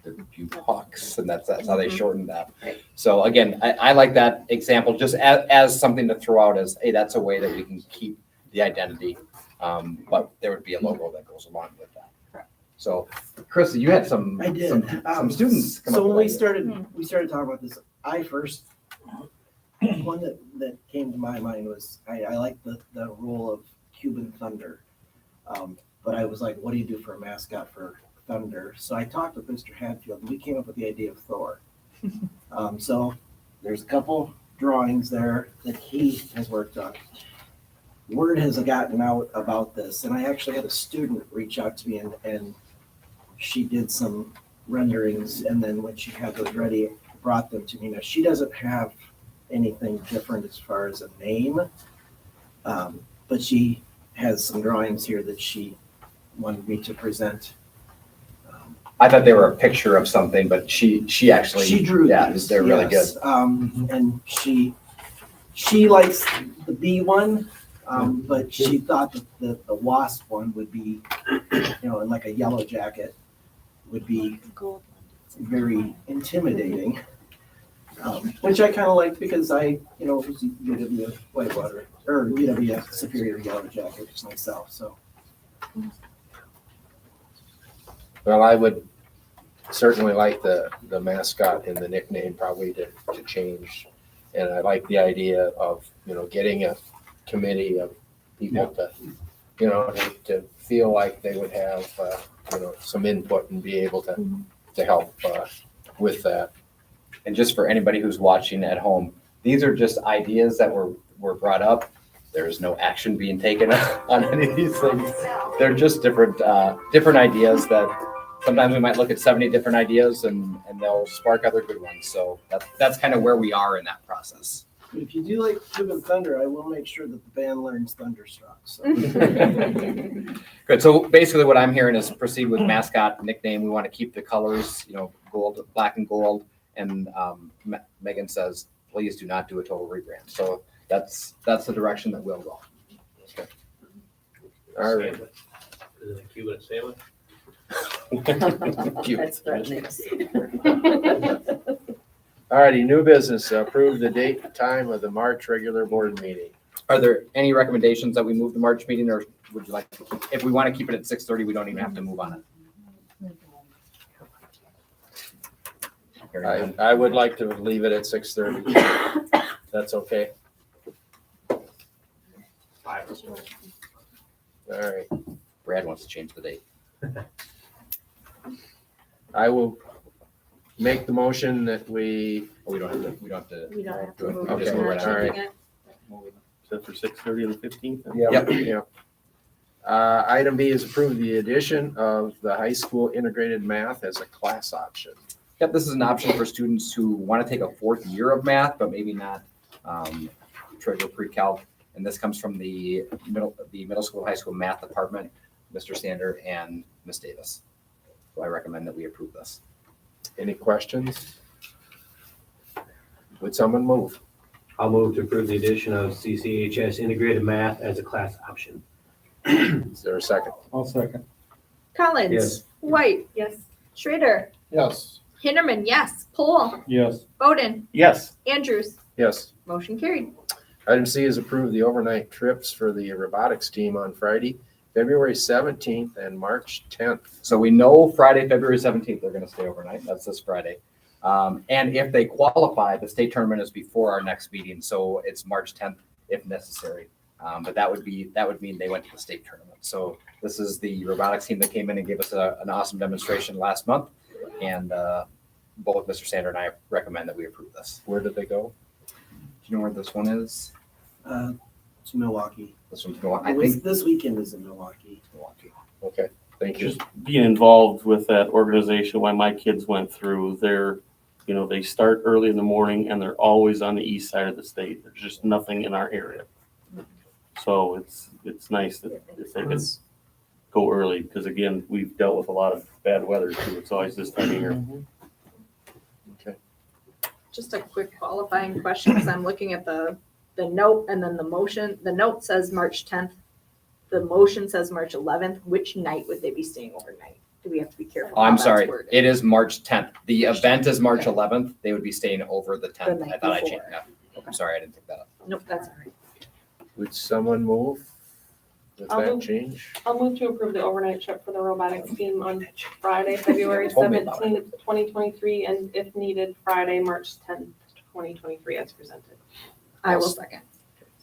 the Dubuque Hawks, and that's how they shortened that. Right. So again, I like that example just as something to throw out as, hey, that's a way that we can keep the identity. But there would be a logo that goes along with that. Correct. So Chris, you had some I did. some students come So up when with we ideas. started talking about this, one that came to my mind was, I like the rule of Cuban Thunder. But I was like, what do you do for a mascot for Thunder? So I talked with Mr. Hadfield, and we came up with the idea of Thor. So there's a couple drawings there that he has worked on. Word has gotten out about this, and I actually had a student reach out to me, and she did some renderings, and then when she had those ready, brought them to me. Now, she doesn't have anything different as far as a name, but she has some drawings here that she wanted me to present. I thought they were a picture of something, but she actually She drew yeah, these, they're really good. yes. And she likes the bee one, but she thought that the wasp one would be, in like a yellow jacket, would be very intimidating. Which I kind of liked because I, was UW Whitewater or UW Superior Yellow Jacket myself. So Well, I would certainly like the mascot and the nickname probably to change. And I like the idea of, getting a committee of people to feel like they would have, some input and be able to help with that. And just for anybody who's watching at home, These are just ideas that were brought up. There's no action being taken on any of these things. They're just different ideas that sometimes we might look at 70 different ideas and they'll spark other good ones. So that's kind of where we are in that process. If you do like Tubin Thunder, I will make sure that the band learns Thunderstruck. So. Good. So basically what I'm hearing is proceed with mascot nickname. We want to keep the colors, gold, black and gold. And Megan says, please do not do a total rebrand. So that's the direction that we'll go. Okay. All right. Is it a Cuban sandwich? Cute. That's Brett next. All righty, new business, approve the date and time of the March regular board meeting. Are there any recommendations that we move the March meeting, or would you like to keep, if we want to keep it at 6:30, we don't even have to move on it? I would like to leave it at 6:30. That's okay. All right, Brad wants to change the date. I will make the motion that we, We don't have to. We don't have to. We don't have to do it. move We Okay, just move it. right all on. right. Is that for 6:30 on the 15th? Yep. Yeah. Item B is approve the addition of the high school integrated math as a class option. Yep, this is an option for students who want to take a fourth year of math, but maybe not trigger pre-calc. And this comes from the middle school, high school math department, Mr. Sander and Ms. Davis. So I recommend that we approve this. Any questions? Would someone move? I'll move to approve the addition of CCHS integrated math as a class option. Is there a second? I'll second. Collins. Yes. White. Yes. Schrader. Yes. Hinderman, yes. Poole. Yes. Bowden. Yes. Andrews. Yes. Motion carried. Item C is approve the overnight trips for the robotics team on Friday, February 17th and March 10th. So we know Friday, February 17th, they're going to stay overnight. That's this Friday. And if they qualify, the state tournament is before our next meeting, so it's March 10th if necessary. But that would mean they went to the state tournament. So this is the robotics team that came in and gave us an awesome demonstration last month. And both Mr. Sander and I recommend that we approve this. Where did they go? Do you know where this one is? It's Milwaukee. This one's Milwaukee. I think This weekend is in Milwaukee. Milwaukee. Okay, thank you. Just being involved with that organization, when my kids went through, they start early in the morning and they're always on the east side of the state. There's just nothing in our area. So it's nice that if they could go early, because again, we've dealt with a lot of bad weather too. It's always this time of year. Okay. Just a quick qualifying question, because I'm looking at the note and then the motion. The note says March 10th. The motion says March 11th. Which night would they be staying overnight? Do we have to be careful? Oh, how I'm that's sorry. worded? It is March 10th. The March event is March Okay. 11th. They would be staying over the 10th. night I thought I before. changed that. I'm sorry, I didn't pick that up. Nope, that's all right. Would someone move with I'll that move. change? I'll move to approve the overnight trip for the robotics team on Friday, February Told me about 17th, 2023, and if needed, Friday, March 10th, 2023, as presented. I will second.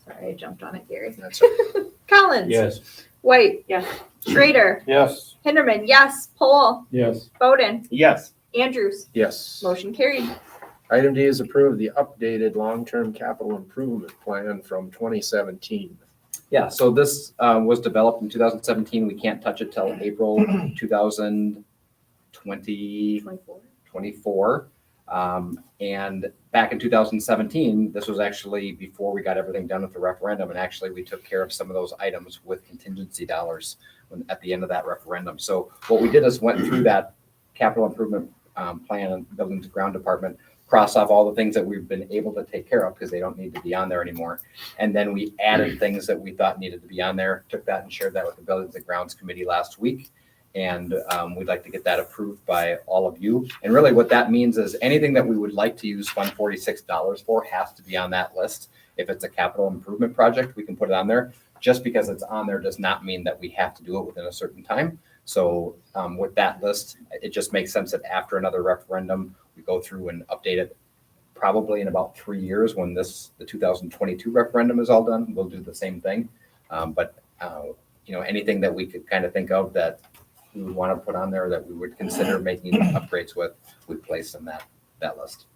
Sorry, I jumped on it, Gary. That's okay. Collins. Yes. White. Yes. Schrader. Yes. Hinderman, yes. Poole. Yes. Bowden. Yes. Andrews. Yes. Motion carried. Item D is approve the updated long-term capital improvement plan from 2017. Yeah, so this was developed in 2017. We can't touch it till April 2024. And back in 2017, this was actually before we got everything done with the referendum. And actually, we took care of some of those items with contingency dollars at the end of that referendum. So what we did is went through that capital improvement plan and buildings and ground department, cross off all the things that we've been able to take care of because they don't need to be on there anymore. And then we added things that we thought needed to be on there, took that and shared that with the Buildings and Grounds Committee last week. And we'd like to get that approved by all of you. And really what that means is anything that we would like to use Fund 46 for has to be on that list. If it's a capital improvement project, we can put it on there. Just because it's on there does not mean that we have to do it within a certain time. So with that list, it just makes sense that after another referendum, we go through and update it probably in about 3 years when the 2022 referendum is all done. We'll do the same thing. But anything that we could kind of think of that we would want to put on there that we would consider making upgrades with, we place in that list.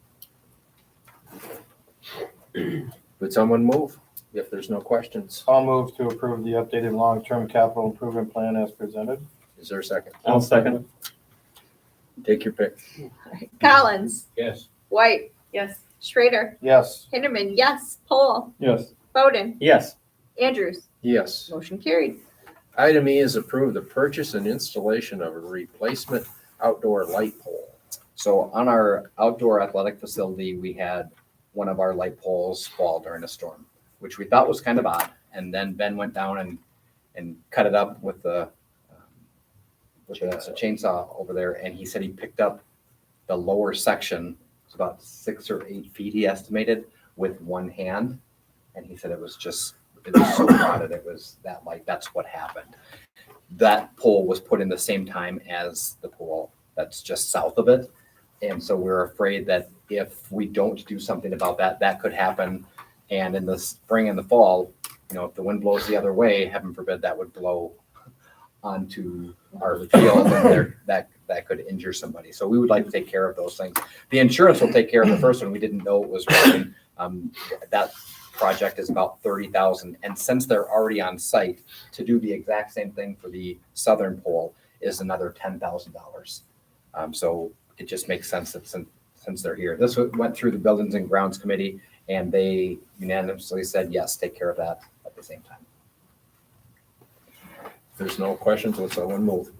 Would someone move if there's no questions? I'll move to approve the updated long-term capital improvement plan as presented. Is there a second? I'll second. Take your pick. Collins, Yes. White, Yes. Schrader, Yes. Hinterman, yes, Pohl, Yes. Bowden, Yes. Andrews. Yes. Motion carried. Item E is approve the purchase and installation of a replacement outdoor light pole. So on our outdoor athletic facility, we had one of our light poles fall during a storm, which we thought was kind of odd. And then Ben went down and cut it up with the chainsaw over there. And he said he picked up the lower section, it's about 6 or 8 feet, he estimated, with one hand. And he said it was so rotted, it was that light, that's what happened. That pole was put in the same time as the pole that's just south of it. And so we're afraid that if we don't do something about that, that could happen. And in the spring and the fall, if the wind blows the other way, heaven forbid, that would blow onto our field and that could injure somebody. So we would like to take care of those things. The insurance will take care of the first one. We didn't know it was working. That project is about $30,000. And since they're already on site, to do the exact same thing for the southern pole is another $10,000. So it just makes sense that since they're here. This went through the Buildings and Grounds Committee, and they unanimously said, yes, take care of that at the same time. If there's no questions, let someone move.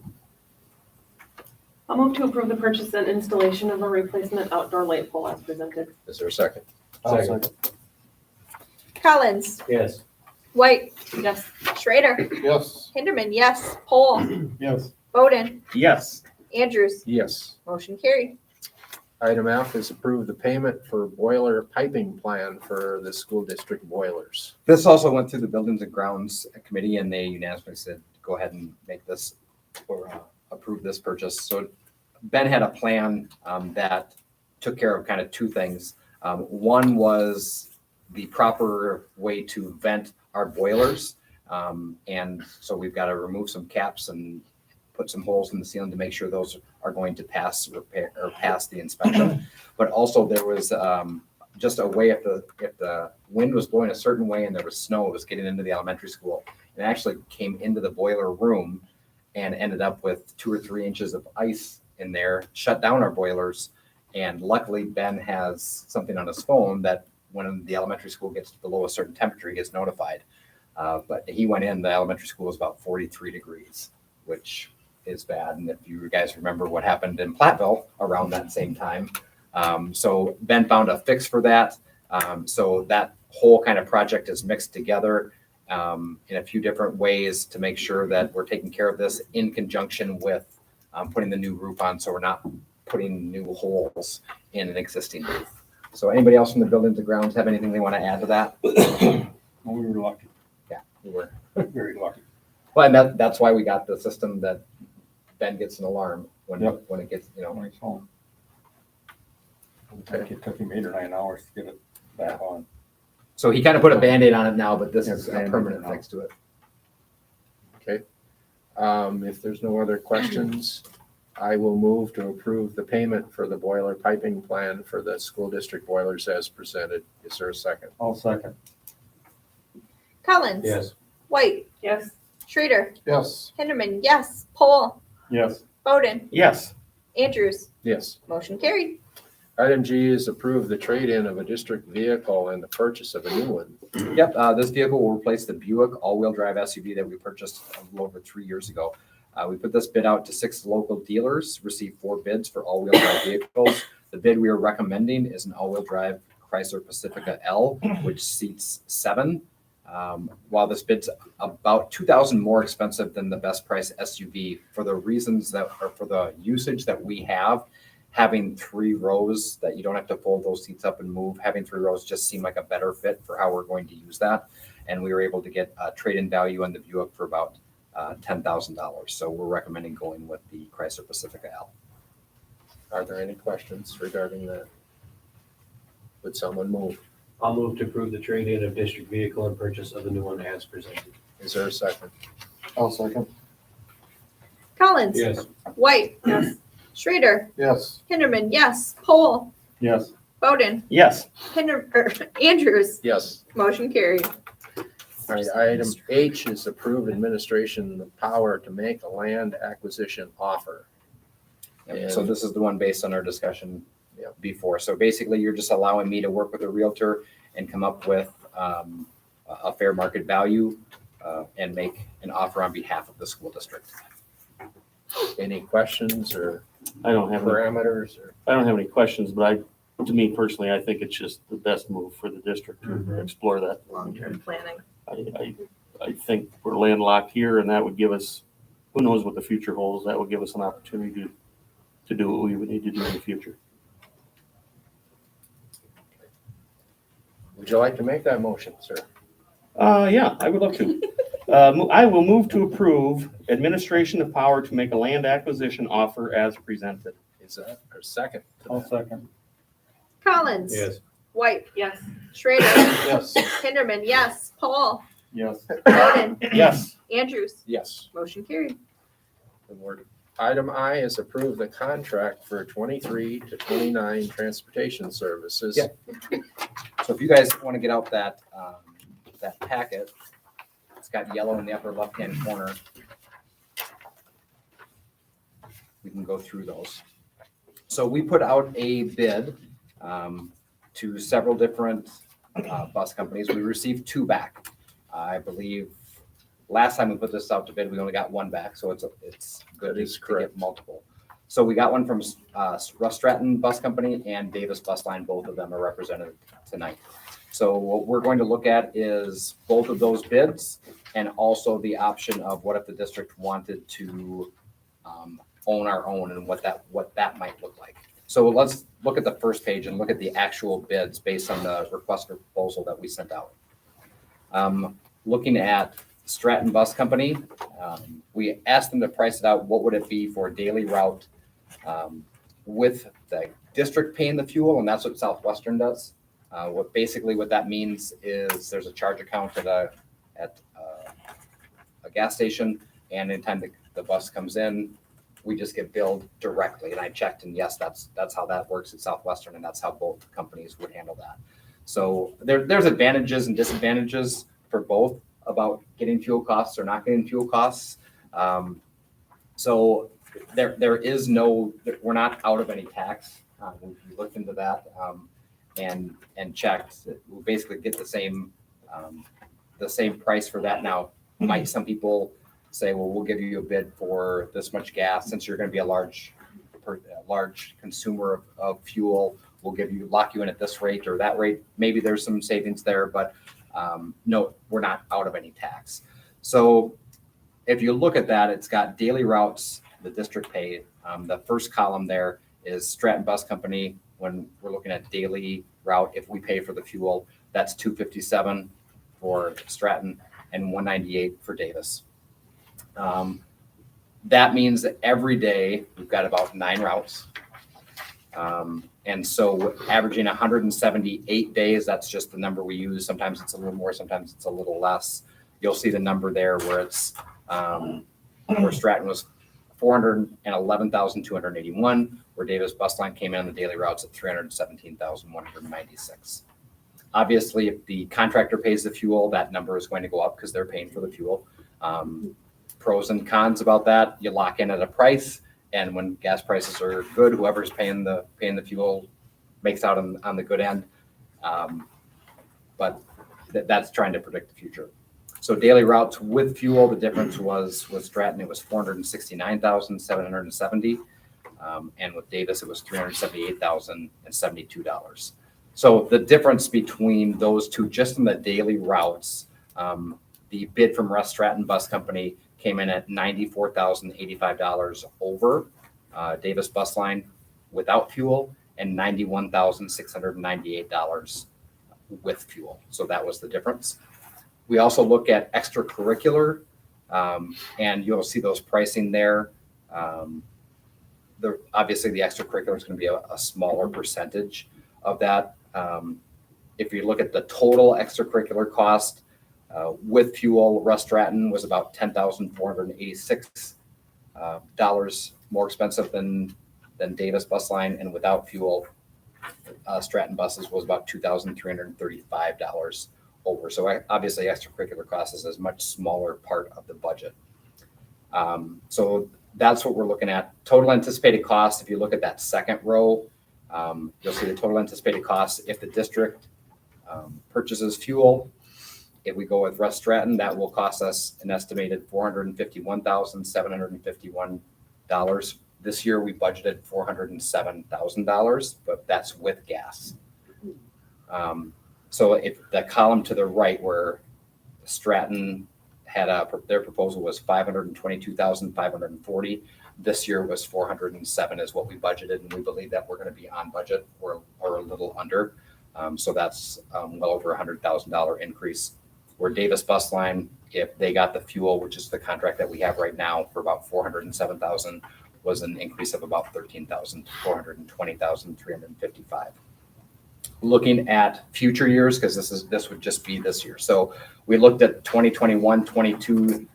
I'll move to approve the purchase and installation of a replacement outdoor light pole as presented. Is there a second? Second. Collins, Yes. White, Yes. Schrader, Yes. Hinterman, yes, Pohl, Yes. Bowden, Yes. Andrews. Yes. Motion carried. Item F is approve the payment for boiler piping plan for the school district boilers. This also went through the Buildings and Grounds Committee, and they unanimously said, go ahead and make this or approve this purchase. So Ben had a plan that took care of kind of two things. One was the proper way to vent our boilers. And so we've got to remove some caps and put some holes in the ceiling to make sure those are going to pass the inspection. But also there was just a way if the wind was blowing a certain way and there was snow, it was getting into the elementary school. It actually came into the boiler room and ended up with 2 or 3 inches of ice in there, shut down our boilers. And luckily Ben has something on his phone that when the elementary school gets below a certain temperature, he gets notified. But he went in, the elementary school was about 43 degrees, which is bad. And if you guys remember what happened in Platteville around that same time. So Ben found a fix for that. So that whole kind of project is mixed together in a few different ways to make sure that we're taking care of this in conjunction with putting the new roof on. So we're not putting new holes in an existing roof. So anybody else from the Buildings and Grounds have anything they want to add to that? Well, we were lucky. Yeah, we were. Very lucky. Well, and that's why we got the system that Ben gets an alarm when it gets, When he's home. I think it took him 8 or 9 hours to get it back on. So he kind of put a Band-Aid on it now, but this Yeah, is a Band-Aid permanent now. fix to it. Okay. If there's no other questions, I will move to approve the payment for the boiler piping plan for the school district boilers as presented. Is there a second? I'll second. Collins, Yes. White, Yes. Schrader, Yes. Hinterman, yes, Pohl, Yes. Bowden, Yes. Andrews. Yes. Motion carried. Item G is approve the trade-in of a district vehicle and the purchase of a new one. Yep, this vehicle will replace the Buick all-wheel drive SUV that we purchased a little over 3 years ago. We put this bid out to 6 local dealers, received 4 bids for all-wheel drive vehicles. The bid we are recommending is an all-wheel drive Chrysler Pacifica L, which seats 7. While this bid's about $2,000 more expensive than the best price SUV for the reasons that are for the usage that we have, having 3 rows that you don't have to fold those seats up and move, having 3 rows just seemed like a better fit for how we're going to use that. And we were able to get a trade-in value on the Buick for about $10,000. So we're recommending going with the Chrysler Pacifica L. Are there any questions regarding that? Would someone move? I'll move to approve the trade-in of district vehicle and purchase of the new one as presented. Is there a second? I'll second. Collins, Yes. White, yes, Schrader, Yes. Hinterman, yes, Pohl, Yes. Bowden, Yes. Andrews, Yes. motion carried. All right, item H is approve administration of power to make a land acquisition offer. Yep, so this is the one based on our discussion Yep. before. So basically, you're just allowing me to work with a realtor and come up with a fair market value and make an offer on behalf of the school district. Any questions or I don't have any, parameters or? I don't have any questions, but to me personally, I think it's just the best move for the district to explore that. Long-term planning. I think we're landlocked here and that would give us, who knows what the future holds, that would give us an opportunity to do what we would need to do in the future. Would you like to make that motion, sir? Yeah, I would love to. I will move to approve administration of power to make a land acquisition offer as presented. Is that our second? I'll second. Collins. Yes. White, Yes. Schrader, Yes. Kinderman, yes. Paul, Yes. Bowden, Yes. Andrews, Yes. motion carried. Item I is approve the contract for 23 to 29 transportation services. Yeah. So if you guys want to get out that packet, it's got yellow in the upper left-hand corner. We can go through those. So we put out a bid to several different bus companies. We received 2 back. I believe last time we put this out to bid, we only got 1 back, so it's good That is to correct. get multiple. So we got one from Russ Stratton Bus Company and Davis Bus Line. Both of them are represented tonight. So what we're going to look at is both of those bids and also the option of what if the district wanted to own our own and what that might look like. So let's look at the first page and look at the actual bids based on the request for proposal that we sent out. Looking at Stratton Bus Company, we asked them to price it out. What would it be for a daily route with the district paying the fuel? And that's what Southwestern does. What that means is there's a charge account at a gas station, and anytime the bus comes in, we just get billed directly. And I checked, and yes, that's how that works at Southwestern, and that's how both companies would handle that. So there's advantages and disadvantages for both about getting fuel costs or not getting fuel costs. So there is no, we're not out of any tax. We looked into that and checked. We basically get the same price for that. Now, might some people say, well, we'll give you a bid for this much gas since you're going to be a large consumer of fuel. We'll lock you in at this rate or that rate. Maybe there's some savings there, but no, we're not out of any tax. So if you look at that, it's got daily routes, the district paid. The first column there is Stratton Bus Company. When we're looking at daily route, if we pay for the fuel, that's $257 for Stratton and $198 for Davis. That means that every day we've got about 9 routes. And so averaging 178 days, that's just the number we use. Sometimes it's a little more, sometimes it's a little less. You'll see the number there where it's where Stratton was 411,281, where Davis Bus Line came in on the daily routes at 317,196. Obviously, if the contractor pays the fuel, that number is going to go up because they're paying for the fuel. Pros and cons about that: you lock in at a price, and when gas prices are good, whoever's paying the fuel makes out on the good end. But that's trying to predict the future. So daily routes with fuel, the difference was with Stratton, it was 469,770. And with Davis, it was $378,072. So the difference between those two, just in the daily routes, the bid from Russ Stratton Bus Company came in at $94,085 over Davis Bus Line without fuel, and $91,698 with fuel. So that was the difference. We also look at extracurricular, and you'll see those pricing there. Obviously, the extracurricular is going to be a smaller percentage of that. If you look at the total extracurricular cost with fuel, Russ Stratton was about $10,486 more expensive than Davis Bus Line, and without fuel, Stratton buses was about $2,335 over. So obviously extracurricular costs is a much smaller part of the budget. So that's what we're looking at. Total anticipated cost, if you look at that second row, you'll see the total anticipated cost if the district purchases fuel. If we go with Russ Stratton, that will cost us an estimated $451,751. This year we budgeted $407,000, but that's with gas. So if the column to the right where Stratton had their proposal was $522,540. This year was 407 is what we budgeted, and we believe that we're going to be on budget or a little under. So that's well over $100,000 increase. Where Davis Bus Line, if they got the fuel, which is the contract that we have right now for about 407,000, was an increase of about 13,000 to 420,355. Looking at future years, because this would just be this year. So we looked at 2021, 22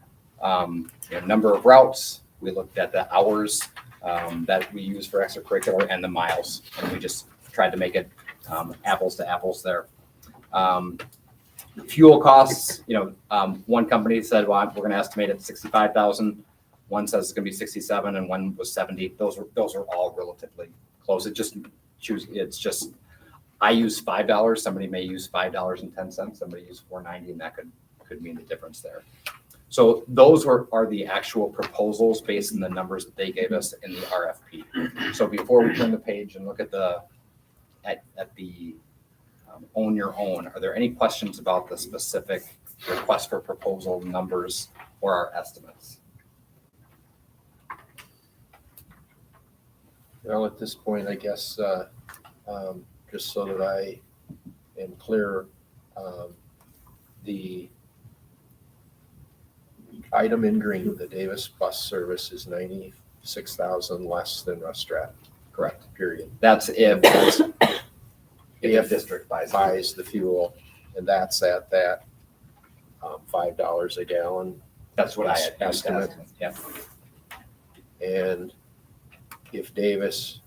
number of routes. We looked at the hours that we use for extracurricular and the miles, and we just tried to make it apples to apples there. Fuel costs, one company said, well, we're going to estimate it 65,000. One says it's going to be 67, and one was 70. Those are all relatively close. It's just I use $5. Somebody may use $5.10. Somebody use $4.90, and that could mean the difference there. So those are the actual proposals based on the numbers that they gave us in the RFP. So before we turn the page and look at the own your own, are there any questions about the specific request for proposal numbers or our estimates? Well, at this point, I guess, just so that I am clear, the item in green, the Davis bus service is 96,000 less than Russ Stratton. Correct. Period. That's if the district buys the fuel, and that's at that $5 a gallon. That's what I had estimate. Yeah. And if Davis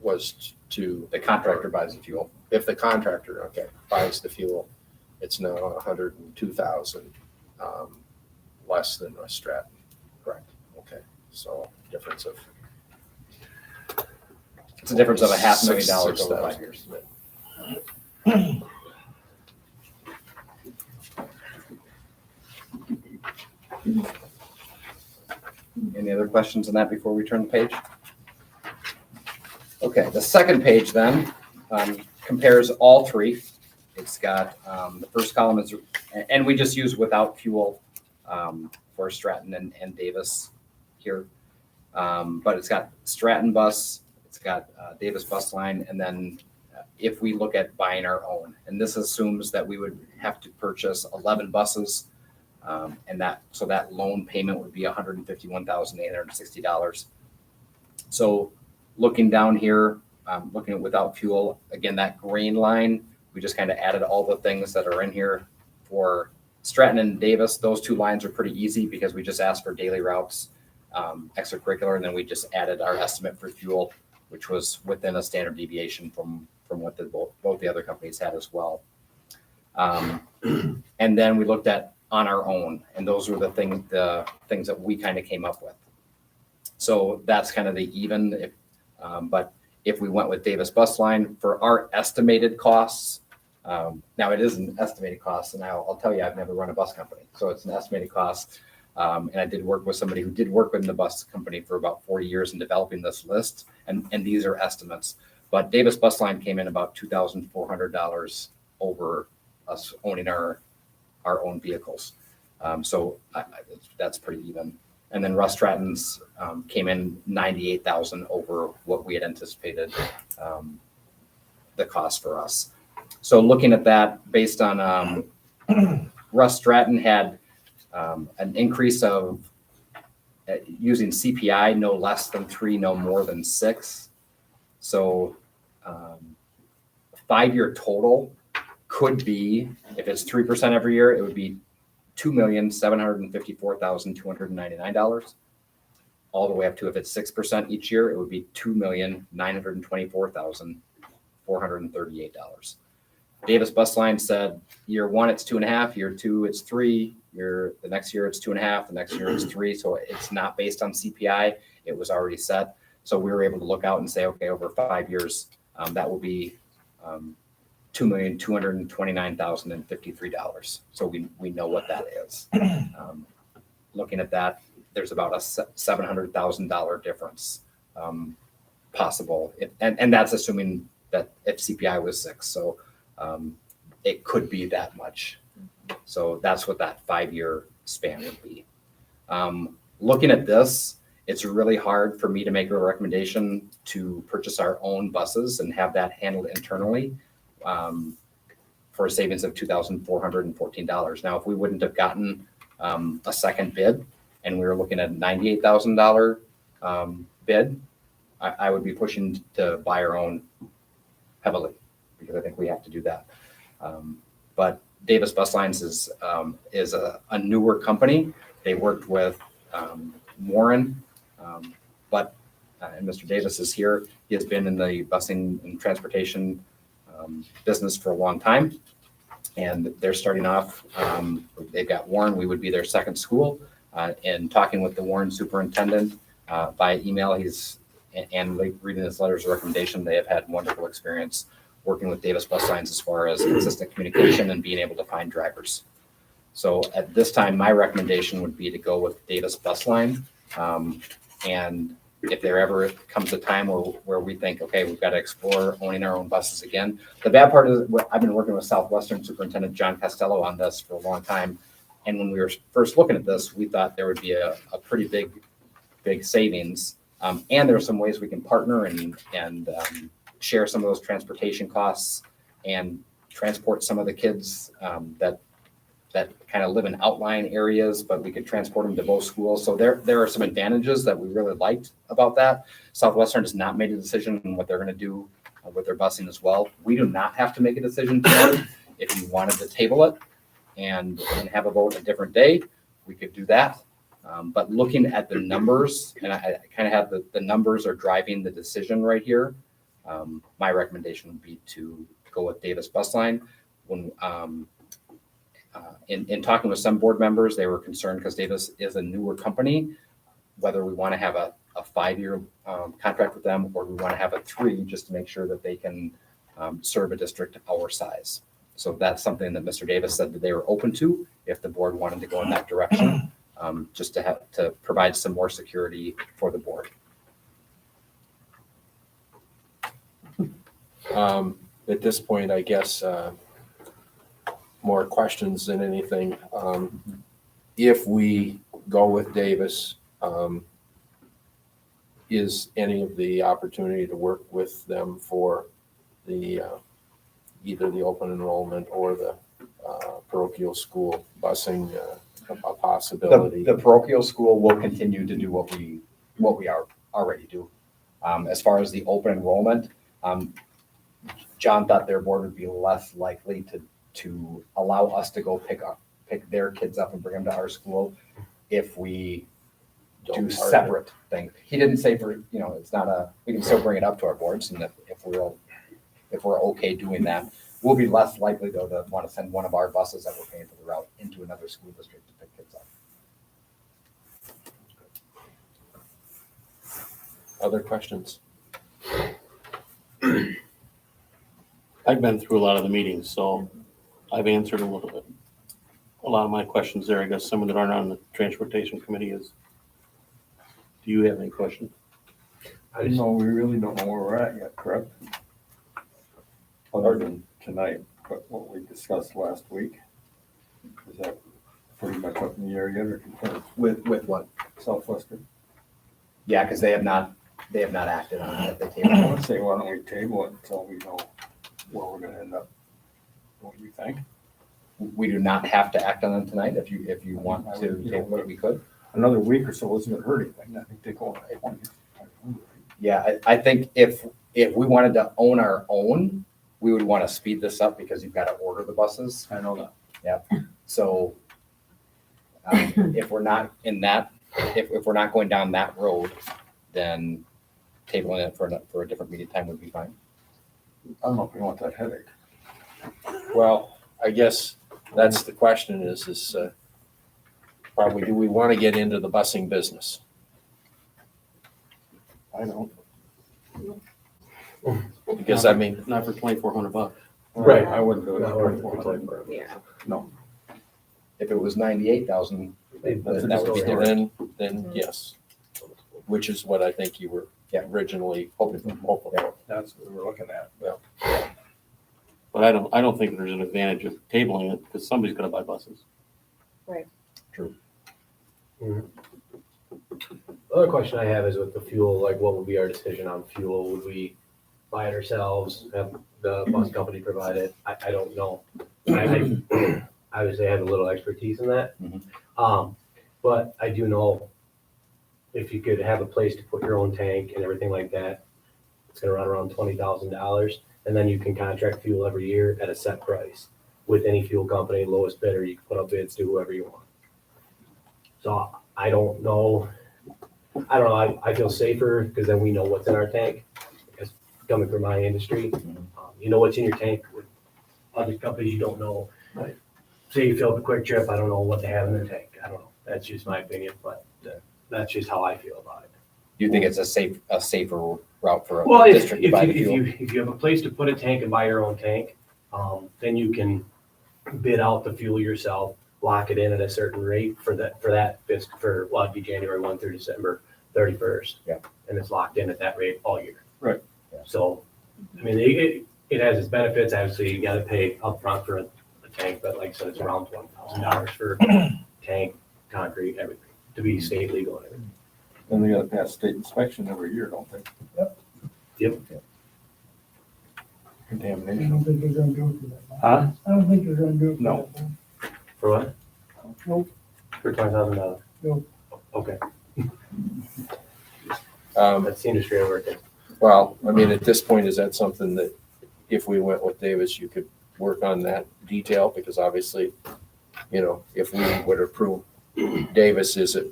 was to The contractor buys the fuel. if the contractor, buys the fuel, it's now 102,000 less than Russ Stratton. Correct. Okay, so difference of. It's a difference of $500,000 over 5 years. Any other questions on that before we turn the page? Okay, the second page then compares all three. It's got the first column is, and we just use without fuel for Stratton and Davis here. But it's got Stratton bus, it's got Davis Bus Line, and then if we look at buying our own, and this assumes that we would have to purchase 11 buses, and that loan payment would be $151,860. So looking down here, looking at without fuel, again, that green line, we just kind of added all the things that are in here for Stratton and Davis. Those two lines are pretty easy because we just asked for daily routes, extracurricular, and then we just added our estimate for fuel, which was within a standard deviation from what both the other companies had as well. And then we looked at on our own, and those were the things that we kind of came up with. So that's kind of the even, but if we went with Davis Bus Line for our estimated costs, now it is an estimated cost, and I'll tell you, I've never run a bus company, so it's an estimated cost. And I did work with somebody who did work in the bus company for about 40 years in developing this list, and these are estimates. But Davis Bus Line came in about $2,400 over us owning our own vehicles. So that's pretty even. And then Russ Stratton's came in $98,000 over what we had anticipated the cost for us. So looking at that, based on Russ Stratton had an increase of using CPI, no less than 3, no more than 6. So 5-year total could be, if it's 3% every year, it would be $2,754,299. all the way up to, if it's 6% each year, it would be $2,924,438. Davis Bus Line said, year one, it's 2.5, year two, it's 3, the next year it's 2.5, the next year it's 3. So it's not based on CPI. It was already set. So we were able to look out and say, okay, over 5 years, that will be $2,229,053. So we know what that is. Looking at that, there's about a $700,000 difference possible. And that's assuming that if CPI was 6. So it could be that much. So that's what that 5-year span would be. Looking at this, it's really hard for me to make a recommendation to purchase our own buses and have that handled internally for a savings of $2,414. Now, if we wouldn't have gotten a second bid and we were looking at a $98,000 bid, I would be pushing to buy our own heavily because I think we have to do that. But Davis Bus Lines is a newer company. They worked with Warren, but and Mr. Davis is here. He has been in the busing and transportation business for a long time, and they're starting off. They've got Warren. We would be their second school. And talking with the Warren superintendent by email, and reading his letters of recommendation, they have had wonderful experience working with Davis Bus Lines as far as consistent communication and being able to find drivers. So at this time, my recommendation would be to go with Davis Bus Line. And if there ever comes a time where we think, okay, we've got to explore owning our own buses again. The bad part is I've been working with Southwestern Superintendent John Costello on this for a long time. And when we were first looking at this, we thought there would be a pretty big savings. And there are some ways we can partner and share some of those transportation costs and transport some of the kids that kind of live in outlying areas, but we could transport them to both schools. So there are some advantages that we really liked about that. Southwestern has not made a decision on what they're going to do with their busing as well. We do not have to make a decision tonight. If you wanted to table it and have a vote a different day, we could do that. But looking at the numbers, and I kind of have the numbers are driving the decision right here. My recommendation would be to go with Davis Bus Line. When in talking with some board members, they were concerned because Davis is a newer company, whether we want to have a 5-year contract with them or we want to have a 3 just to make sure that they can serve a district our size. So that's something that Mr. Davis said that they were open to if the board wanted to go in that direction, just to provide some more security for the board. At this point, I guess, more questions than anything. If we go with Davis, is any of the opportunity to work with them for the either the open enrollment or the parochial school busing a possibility? The parochial school will continue to do what we are already do. As far as the open enrollment, John thought their board would be less likely to allow us to go pick their kids up and bring them to our school if we do separate things. He didn't say it's not we can still bring it up to our boards, and if we're okay doing that, we'll be less likely though to want to send one of our buses that we're paying for the route into another school district to pick kids up. Other questions? I've been through a lot of the meetings, so I've answered a lot of my questions there. I guess some that aren't on the transportation committee is. Do you have any questions? No, we really don't know where we're at yet, correct? Other than tonight, but what we discussed last week, is that pretty much up in the air yet or confirmed? With what? Southwestern? Yeah, because they have not acted on it at the I table. would say, why don't we table it until we know where we're gonna end up? What do you think? We do not have to act on them tonight. If you want to table it, we could. Another week or so isn't gonna hurt anything. I think they go. Yeah, I think if we wanted to own our own, we would want to speed this up because you've got to order the buses. I know that. Yep. So if we're not in that if we're not going down that road, then tabling it for a different meeting time would be fine. I don't know if we want that headache. Well, I guess that's the question is probably, do we want to get into the busing business? I don't. Because I mean, Not for $2,400. Right, I wouldn't do it. Not worth it. Yeah. If it was 98,000, That's a that would be story. different. then yes, which is what I think you were originally hoping for. That's what we were looking at. But I don't think there's an advantage of tabling it because somebody's gonna buy buses. The other question I have is with the fuel, like what would be our decision on fuel? Would we buy it ourselves, have the bus company provide it? I don't know. I obviously have a little expertise in that. But I do know if you could have a place to put your own tank and everything like that, it's gonna run around $20,000. And then you can contract fuel every year at a set price with any fuel company, lowest bidder, you can put up bids to whoever you want. So I don't know. I feel safer because then we know what's in our tank. Because coming from my industry, you know what's in your tank. With other companies, you don't know. Right. Say you fill up a Quick Trip, I don't know what they have in their tank. I don't know. That's just my opinion, but that's just how I feel about it. Do you think it's a safer route for Well, a if district to buy the fuel? you have a place to put a tank and buy your own tank, then you can bid out the fuel yourself, lock it in at a certain rate for it'd be January 1 through December 31st. Yeah. And it's locked in at that rate all year. Right. Yeah. So, I mean, it has its benefits. Obviously, you gotta pay upfront for a tank, but like I said, it's around $20,000 for tank, concrete, everything, to be state legal and everything. Then they gotta pass state inspection every year, don't they? Yep. I Contamination. don't think you're gonna do it for that. Huh? I don't think you're gonna do it for No. that. For what? Nope. For $20,000. Nope. Okay, That's the industry I work in. Well, I mean, at this point, is that something that if we went with Davis, you could work on that detail? Because obviously, if we would approve Davis, is it,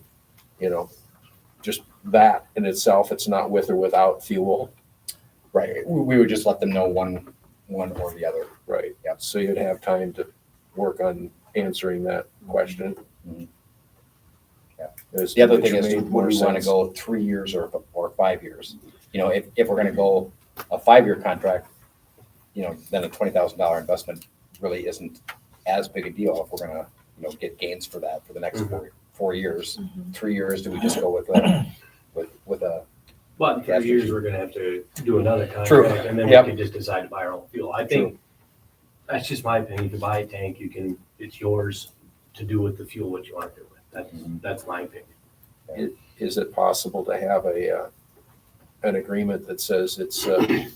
just that in itself, it's not with or without fuel? Right, we would just let them know one or the other. Right. Yep. So you'd have time to work on answering that question. Mhm. Yeah. As The other which thing is, made would more we want to sense. go 3 years or 5 years? If we're going to go a 5-year contract, then a $20,000 investment really isn't as big a deal if we're going to, get gains for that for the next 4 years. 3 years, do we just go with a But in 3 years, we're gonna have to do another True. contract, and then Yep. we can just decide to buy our own fuel. I think, that's just my opinion, if you buy a tank, it's yours to do with the fuel what you want to do with. That's my opinion. Is it possible to have an agreement that says it's, it's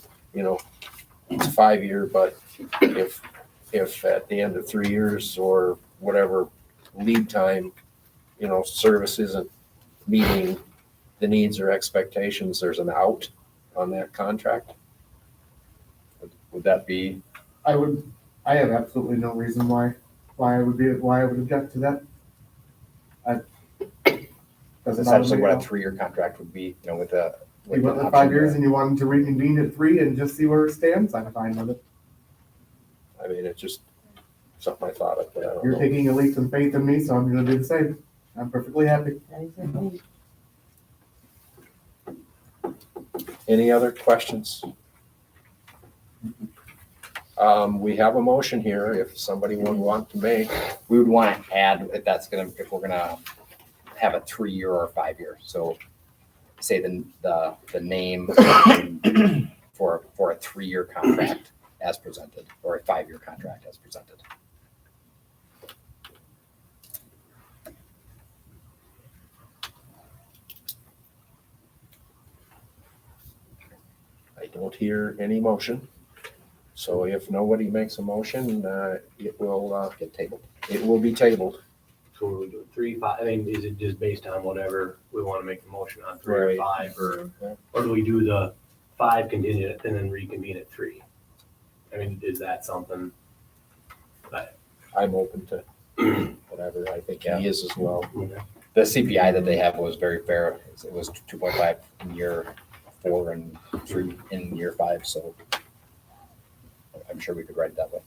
5-year, but if at the end of 3 years or whatever lead time, service isn't meeting the needs or expectations, there's an out on that contract? Would that be? I have absolutely no reason why I would object to that. That's essentially what a 3-year contract would be, with a. You went with 5 years and you wanted to reconvene at 3 and just see where it stands, I'm fine with it. I mean, it's just something I thought of, but I don't You're know. taking a leap of faith in me, so I'm gonna do the same. I'm perfectly happy. Any other questions? We have a motion here, if somebody would want to make. We would want to add if we're gonna have a 3-year or a 5-year. So say the name for a 3-year contract as presented, or a 5-year contract as presented. I don't hear any motion. So if nobody makes a motion, it will Get tabled. it will be tabled. So we're doing 3, 5, I mean, is it just based on whatever we want to make the motion on, 3 or Right. 5, or do we do the 5 contingent and then reconvene at 3? I mean, is that something? I'm open to whatever. I think he is as well. The CPI that they have was very fair. It was 2.5 in year 4 and 3 in year 5, so I'm sure we could write it that way.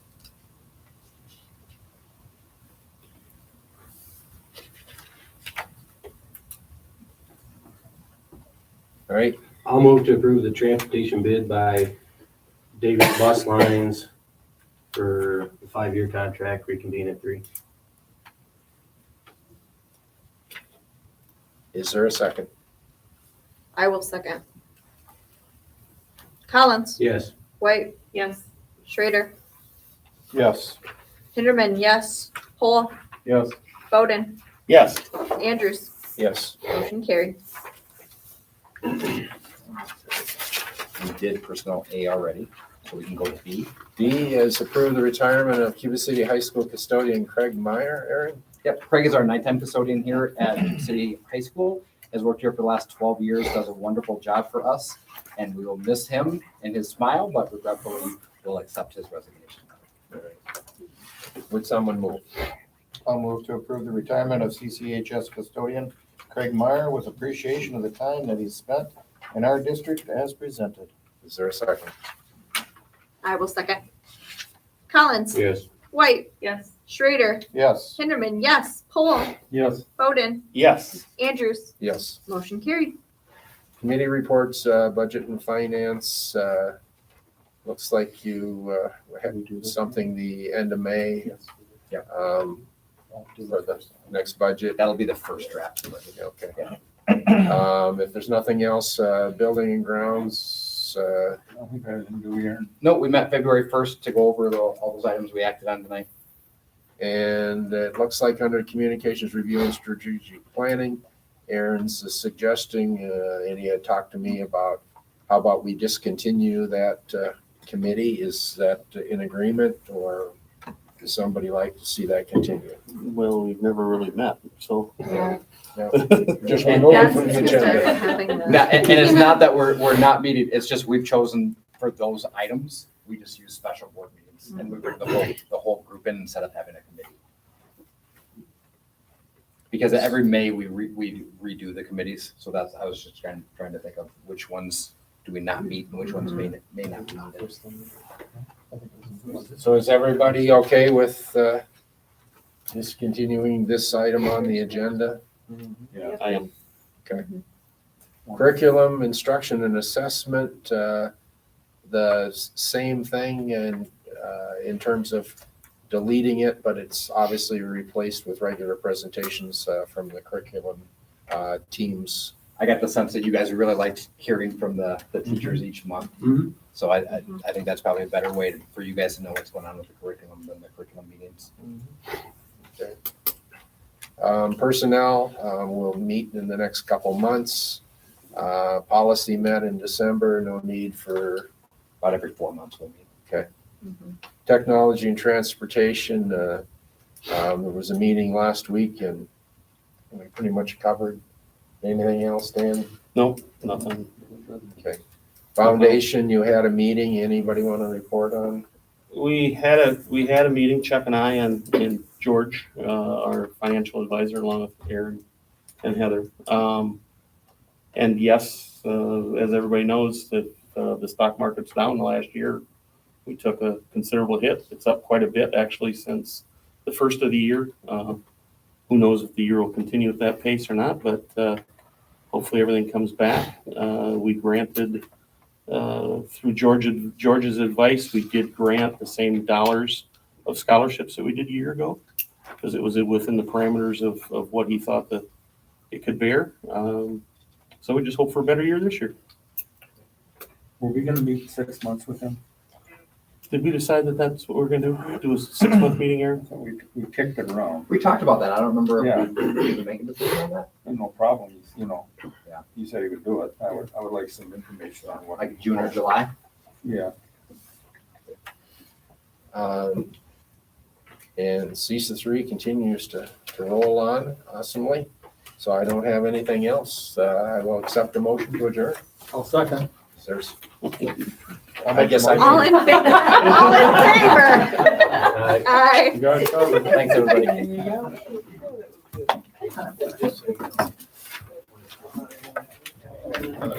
All right, I'll move to approve the transportation bid by David Bus Lines for the 5-year contract, reconvene at 3. is there a second? I will second. Collins, Yes. White, Yes. Schrader, Yes. Hinderman, yes. Pohl, Yes. Bowden, Yes. Andrews, Yes. motion carried. We did personnel A already, so we can go to B. D is approve the retirement of Cuba City High School custodian Craig Meyer. Aaron? Yep, Craig is our nighttime custodian here at City High School, has worked here for the last 12 years, does a wonderful job for us, and we will miss him and his smile, but regretfully will accept his resignation. Would someone move? I'll move to approve the retirement of CCHS custodian Craig Meyer with appreciation of the time that he's spent in our district as presented. Is there a second? I will second. Collins, Yes. White, Yes. Schrader, Yes. Hinderman, yes. Pohl, Yes. Bowden, Yes. Andrews, Yes. motion carried. Committee reports, budget and finance, looks like you had something the end of May. Yeah. For the next budget. That'll be the first draft. Okay. If there's nothing else, building and grounds, I don't think I didn't do here. No, we met February 1st to go over all those items we acted on tonight. and it looks like under communications review and strategic planning, Aaron's suggesting, and he had talked to me about, how about we discontinue that committee? Is that in agreement, or does somebody like to see that continue? Well, we've never really met, so. Just remove it from the That's just agenda. having the- And it's not that we're not meeting, it's just we've chosen for those items, we just use special board meetings and we bring the whole group in instead of having a committee. Because every May we redo the committees, so that's, I was just trying to think of which ones do we not meet and which ones may not be needed. So is everybody okay with discontinuing this item on the agenda? Yeah, I am. Okay. Curriculum, instruction and assessment, the same thing and in terms of deleting it, but it's obviously replaced with regular presentations from the curriculum teams. I got the sense that you guys really liked hearing from the teachers each month. Mhm. So I think that's probably a better way for you guys to know what's going on with the curriculum than the curriculum meetings. Okay. Personnel, will meet in the next couple months. Policy met in December, no need for, About every 4 months we'll meet. technology and transportation. There was a meeting last week and we pretty much covered. Anything else, Dan? Nope, nothing. Okay. Foundation, you had a meeting. Anybody want to report on? We had a meeting, Chuck and I and George, our financial advisor, along with Aaron and Heather. And yes, as everybody knows, that the stock market's down the last year. We took a considerable hit. It's up quite a bit actually since the first of the year. Who knows if the year will continue at that pace or not, but hopefully everything comes back. We granted, through George's advice, we did grant the same dollars of scholarships that we did a year ago, because it was within the parameters of what he thought that it could bear. So we just hope for a better year this year. Were we gonna meet 6 months with him? Did we decide that that's what we're gonna do? Do a 6-month meeting, Aaron? We kicked it around. We talked about that. I don't remember Yeah. if we even make a decision on that. No problem, you know. Yeah. He said he would do it. I would like some information on what. Like June or July. Yeah. And CISA 3 continues to roll on awesomely. So I don't have anything else. I will accept a motion to adjourn. I'll second. There's, I guess All in favor? All in favor? Aye. You got it covered. Thanks, everybody. ton of